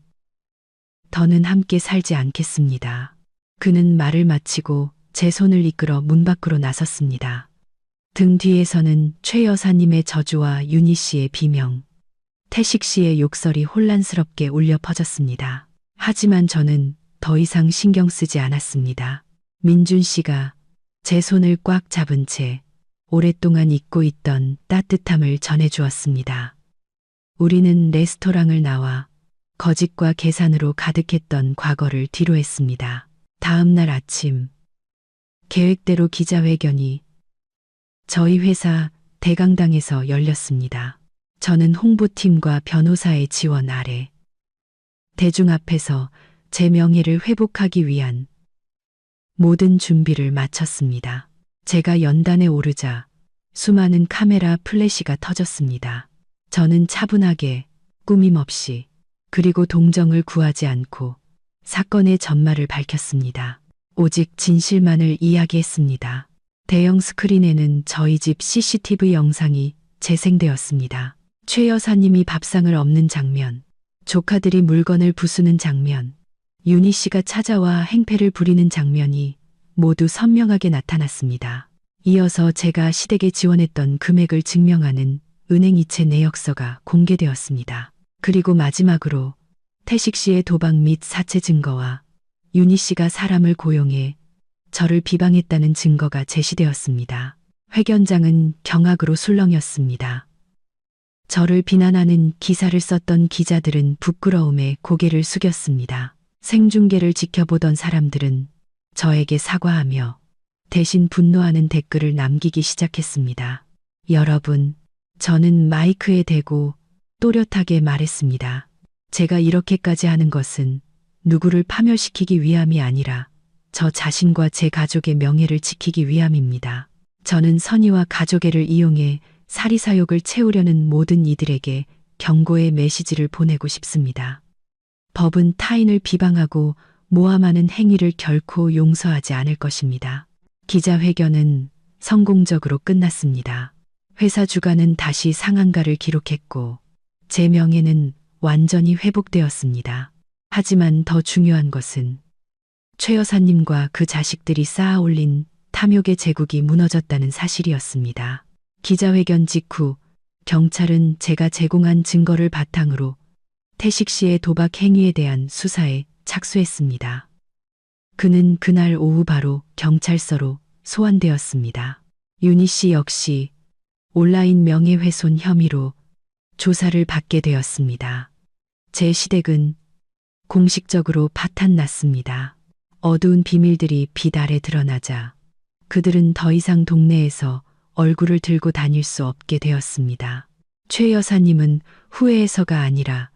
더는 함께 살지 않겠습니다. 그는 말을 마치고 제 손을 이끌어 문 밖으로 나섰습니다. 등 뒤에서는 최 여사님의 저주와 윤희 씨의 비명, 태식 씨의 욕설이 혼란스럽게 울려 퍼졌습니다. 하지만 저는 더 이상 신경 쓰지 않았습니다. 민준 씨가 제 손을 꽉 잡은 채 오랫동안 잊고 있던 따뜻함을 전해주었습니다. 우리는 레스토랑을 나와 거짓과 계산으로 가득했던 과거를 뒤로했습니다. 다음 날 아침, 계획대로 기자회견이 저희 회사 대강당에서 열렸습니다. 저는 홍보팀과 변호사의 지원 아래 대중 앞에서 제 명예를 회복하기 위한 모든 준비를 마쳤습니다. 제가 연단에 오르자 수많은 카메라 플래시가 터졌습니다. 저는 차분하게 꾸밈 없이 그리고 동정을 구하지 않고 사건의 전말을 밝혔습니다. 오직 진실만을 이야기했습니다. 대형 스크린에는 저희 집 CCTV 영상이 재생되었습니다. 최 여사님이 밥상을 엎는 장면, 조카들이 물건을 부수는 장면, 윤희 씨가 찾아와 행패를 부리는 장면이 모두 선명하게 나타났습니다. 이어서 제가 시댁에 지원했던 금액을 증명하는 은행 이체 내역서가 공개되었습니다. 그리고 마지막으로 태식 씨의 도박 및 사체 증거와 윤희 씨가 사람을 고용해 저를 비방했다는 증거가 제시되었습니다. 회견장은 경악으로 술렁였습니다. 저를 비난하는 기사를 썼던 기자들은 부끄러움에 고개를 숙였습니다. 생중계를 지켜보던 사람들은 저에게 사과하며 대신 분노하는 댓글을 남기기 시작했습니다. 여러분, 저는 마이크에 대고 또렷하게 말했습니다. 제가 이렇게까지 하는 것은 누구를 파멸시키기 위함이 아니라 저 자신과 제 가족의 명예를 지키기 위함입니다. 저는 선의와 가족애를 이용해 사리사욕을 채우려는 모든 이들에게 경고의 메시지를 보내고 싶습니다. 법은 타인을 비방하고 모함하는 행위를 결코 용서하지 않을 것입니다. 기자회견은 성공적으로 끝났습니다. 회사 주가는 다시 상한가를 기록했고 제 명예는 완전히 회복되었습니다. 하지만 더 중요한 것은 최 여사님과 그 자식들이 쌓아 올린 탐욕의 제국이 무너졌다는 사실이었습니다. 기자회견 직후 경찰은 제가 제공한 증거를 바탕으로 태식 씨의 도박 행위에 대한 수사에 착수했습니다. 그는 그날 오후 바로 경찰서로 소환되었습니다. 윤희 씨 역시 온라인 명예훼손 혐의로 조사를 받게 되었습니다. 제 시댁은 공식적으로 파탄났습니다. 어두운 비밀들이 빛 아래 드러나자 그들은 더 이상 동네에서 얼굴을 들고 다닐 수 없게 되었습니다. 최 여사님은 후회해서가 아니라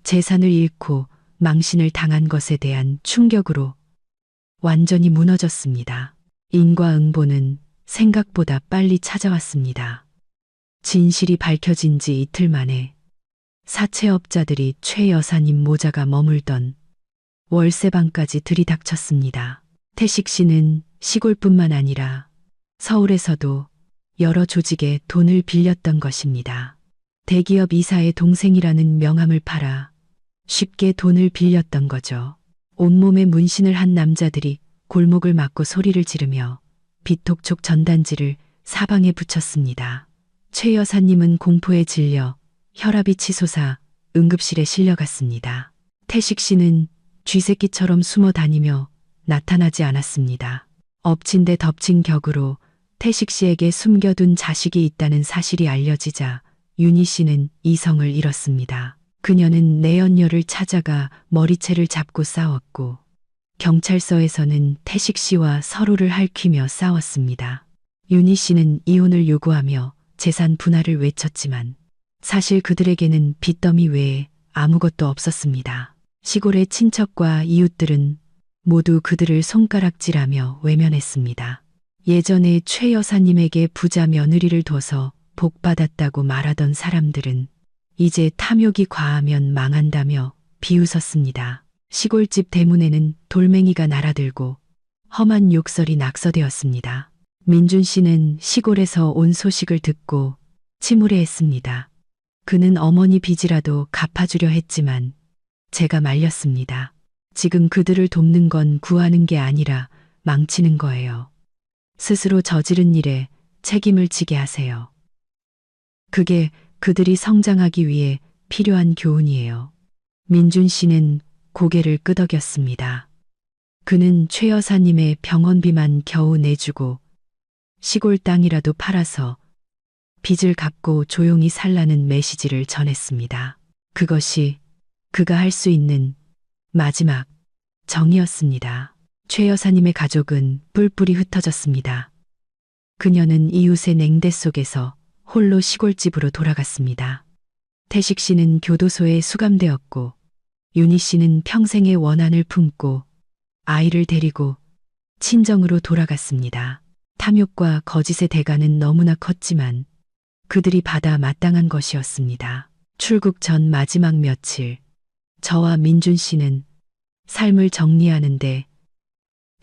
재산을 잃고 망신을 당한 것에 대한 충격으로 완전히 무너졌습니다. 인과응보는 생각보다 빨리 찾아왔습니다. 진실이 밝혀진 지 이틀 만에 사채업자들이 최 여사님 모자가 머물던 월세방까지 들이닥쳤습니다. 태식 씨는 시골뿐만 아니라 서울에서도 여러 조직에 돈을 빌렸던 것입니다. 대기업 이사의 동생이라는 명함을 팔아 쉽게 돈을 빌렸던 거죠. 온몸에 문신을 한 남자들이 골목을 막고 소리를 지르며 비톡촉 전단지를 사방에 붙였습니다. 최 여사님은 공포에 질려 혈압이 치솟아 응급실에 실려갔습니다. 태식 씨는 쥐새끼처럼 숨어 다니며 나타나지 않았습니다. 엎친 데 덮친 격으로 태식 씨에게 숨겨둔 자식이 있다는 사실이 알려지자 윤희 씨는 이성을 잃었습니다. 그녀는 내연녀를 찾아가 머리채를 잡고 싸웠고 경찰서에서는 태식 씨와 서로를 핥히며 싸웠습니다. 윤희 씨는 이혼을 요구하며 재산 분할을 외쳤지만 사실 그들에게는 빚더미 외에 아무것도 없었습니다. 시골의 친척과 이웃들은 모두 그들을 손가락질하며 외면했습니다. 예전에 최 여사님에게 부자 며느리를 둬서 복받았다고 말하던 사람들은 이제 탐욕이 과하면 망한다며 비웃었습니다. 시골집 대문에는 돌멩이가 날아들고 험한 욕설이 낙서되었습니다. 민준 씨는 시골에서 온 소식을 듣고 침울해했습니다. 그는 어머니 빚이라도 갚아주려 했지만 제가 말렸습니다. 지금 그들을 돕는 건 구하는 게 아니라 망치는 거예요. 스스로 저지른 일에 책임을 지게 하세요. 그게 그들이 성장하기 위해 필요한 교훈이에요. 민준 씨는 고개를 끄덕였습니다. 그는 최 여사님의 병원비만 겨우 내주고 시골 땅이라도 팔아서 빚을 갚고 조용히 살라는 메시지를 전했습니다. 그것이 그가 할 수 있는 마지막 정이었습니다. 최 여사님의 가족은 뿔뿔이 흩어졌습니다. 그녀는 이웃의 냉대 속에서 홀로 시골집으로 돌아갔습니다. 태식 씨는 교도소에 수감되었고 윤희 씨는 평생의 원한을 품고 아이를 데리고 친정으로 돌아갔습니다. 탐욕과 거짓의 대가는 너무나 컸지만 그들이 받아 마땅한 것이었습니다. 출국 전 마지막 며칠, 저와 민준 씨는 삶을 정리하는데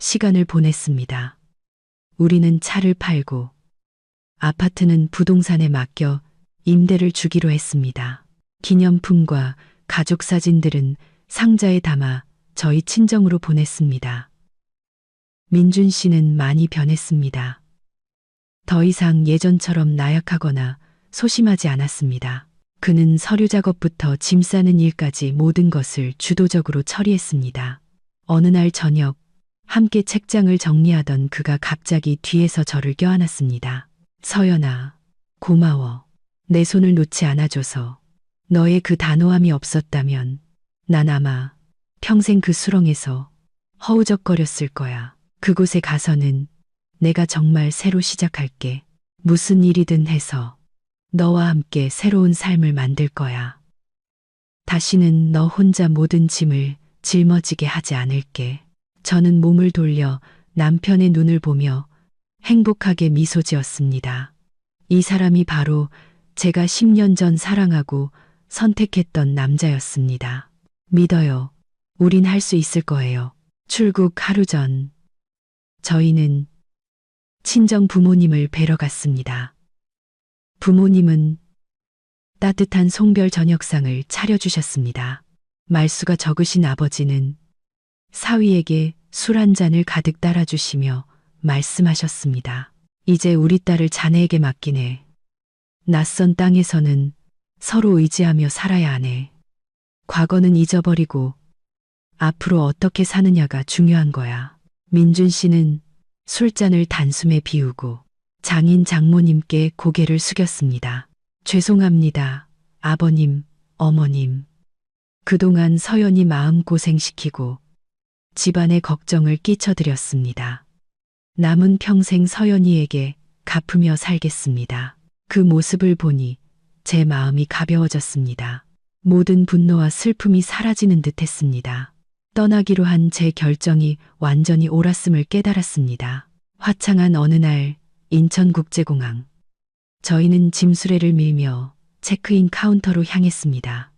시간을 보냈습니다. 우리는 차를 팔고 아파트는 부동산에 맡겨 임대를 주기로 했습니다. 기념품과 가족 사진들은 상자에 담아 저희 친정으로 보냈습니다. 민준 씨는 많이 변했습니다. 더 이상 예전처럼 나약하거나 소심하지 않았습니다. 그는 서류 작업부터 짐 싸는 일까지 모든 것을 주도적으로 처리했습니다. 어느 날 저녁 함께 책장을 정리하던 그가 갑자기 뒤에서 저를 껴안았습니다. 서연아, 고마워. 내 손을 놓지 않아줘서. 너의 그 단호함이 없었다면 난 아마 평생 그 수렁에서 허우적거렸을 거야. 그곳에 가서는 내가 정말 새로 시작할게. 무슨 일이든 해서 너와 함께 새로운 삶을 만들 거야. 다시는 너 혼자 모든 짐을 짊어지게 하지 않을게. 저는 몸을 돌려 남편의 눈을 보며 행복하게 미소 지었습니다. 이 사람이 바로 제가 10년 전 사랑하고 선택했던 남자였습니다. 믿어요. 우린 할 수 있을 거예요. 출국 하루 전, 저희는 친정 부모님을 뵈러 갔습니다. 부모님은 따뜻한 송별 저녁상을 차려주셨습니다. 말수가 적으신 아버지는 사위에게 술 한 잔을 가득 따라주시며 말씀하셨습니다. 이제 우리 딸을 자네에게 맡기네. 낯선 땅에서는 서로 의지하며 살아야 하네. 과거는 잊어버리고 앞으로 어떻게 사느냐가 중요한 거야. 민준 씨는 술잔을 단숨에 비우고 장인 장모님께 고개를 숙였습니다. 죄송합니다. 아버님, 어머님. 그동안 서연이 마음고생시키고 집안의 걱정을 끼쳐드렸습니다. 남은 평생 서연이에게 갚으며 살겠습니다. 그 모습을 보니 제 마음이 가벼워졌습니다. 모든 분노와 슬픔이 사라지는 듯 했습니다. 떠나기로 한 제 결정이 완전히 옳았음을 깨달았습니다. 화창한 어느 날 인천국제공항. 저희는 짐수레를 밀며 체크인 카운터로 향했습니다.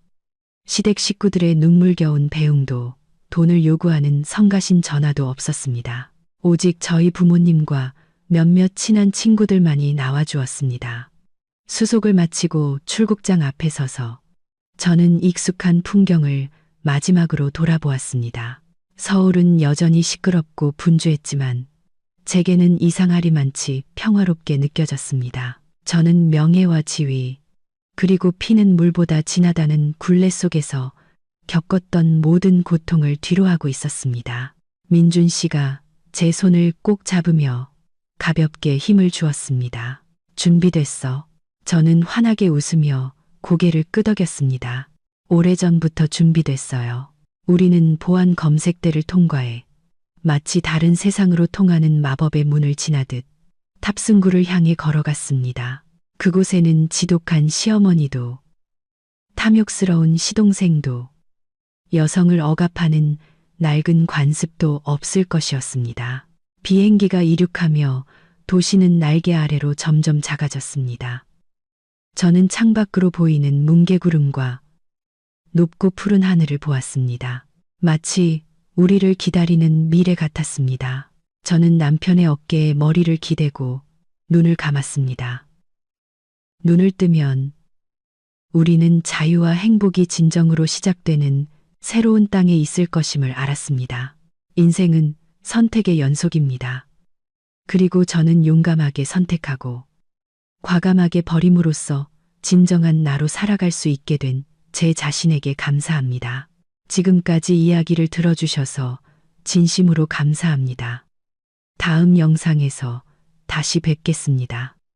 시댁 식구들의 눈물겨운 배웅도 돈을 요구하는 성가신 전화도 없었습니다. 오직 저희 부모님과 몇몇 친한 친구들만이 나와주었습니다. 수속을 마치고 출국장 앞에 서서 저는 익숙한 풍경을 마지막으로 돌아보았습니다. 서울은 여전히 시끄럽고 분주했지만 제게는 이상하리만치 평화롭게 느껴졌습니다. 저는 명예와 지위, 그리고 피는 물보다 진하다는 굴레 속에서 겪었던 모든 고통을 뒤로하고 있었습니다. 민준 씨가 제 손을 꼭 잡으며 가볍게 힘을 주었습니다. 준비됐어. 저는 환하게 웃으며 고개를 끄덕였습니다. 오래전부터 준비됐어요. 우리는 보안 검색대를 통과해 마치 다른 세상으로 통하는 마법의 문을 지나듯 탑승구를 향해 걸어갔습니다. 그곳에는 지독한 시어머니도, 탐욕스러운 시동생도, 여성을 억압하는 낡은 관습도 없을 것이었습니다. 비행기가 이륙하며 도시는 날개 아래로 점점 작아졌습니다. 저는 창밖으로 보이는 뭉게구름과 높고 푸른 하늘을 보았습니다. 마치 우리를 기다리는 미래 같았습니다. 저는 남편의 어깨에 머리를 기대고 눈을 감았습니다. 눈을 뜨면 우리는 자유와 행복이 진정으로 시작되는 새로운 땅에 있을 것임을 알았습니다. 인생은 선택의 연속입니다. 그리고 저는 용감하게 선택하고 과감하게 버림으로써 진정한 나로 살아갈 수 있게 된 제 자신에게 감사합니다. 지금까지 이야기를 들어주셔서 진심으로 감사합니다. 다음 영상에서 다시 뵙겠습니다.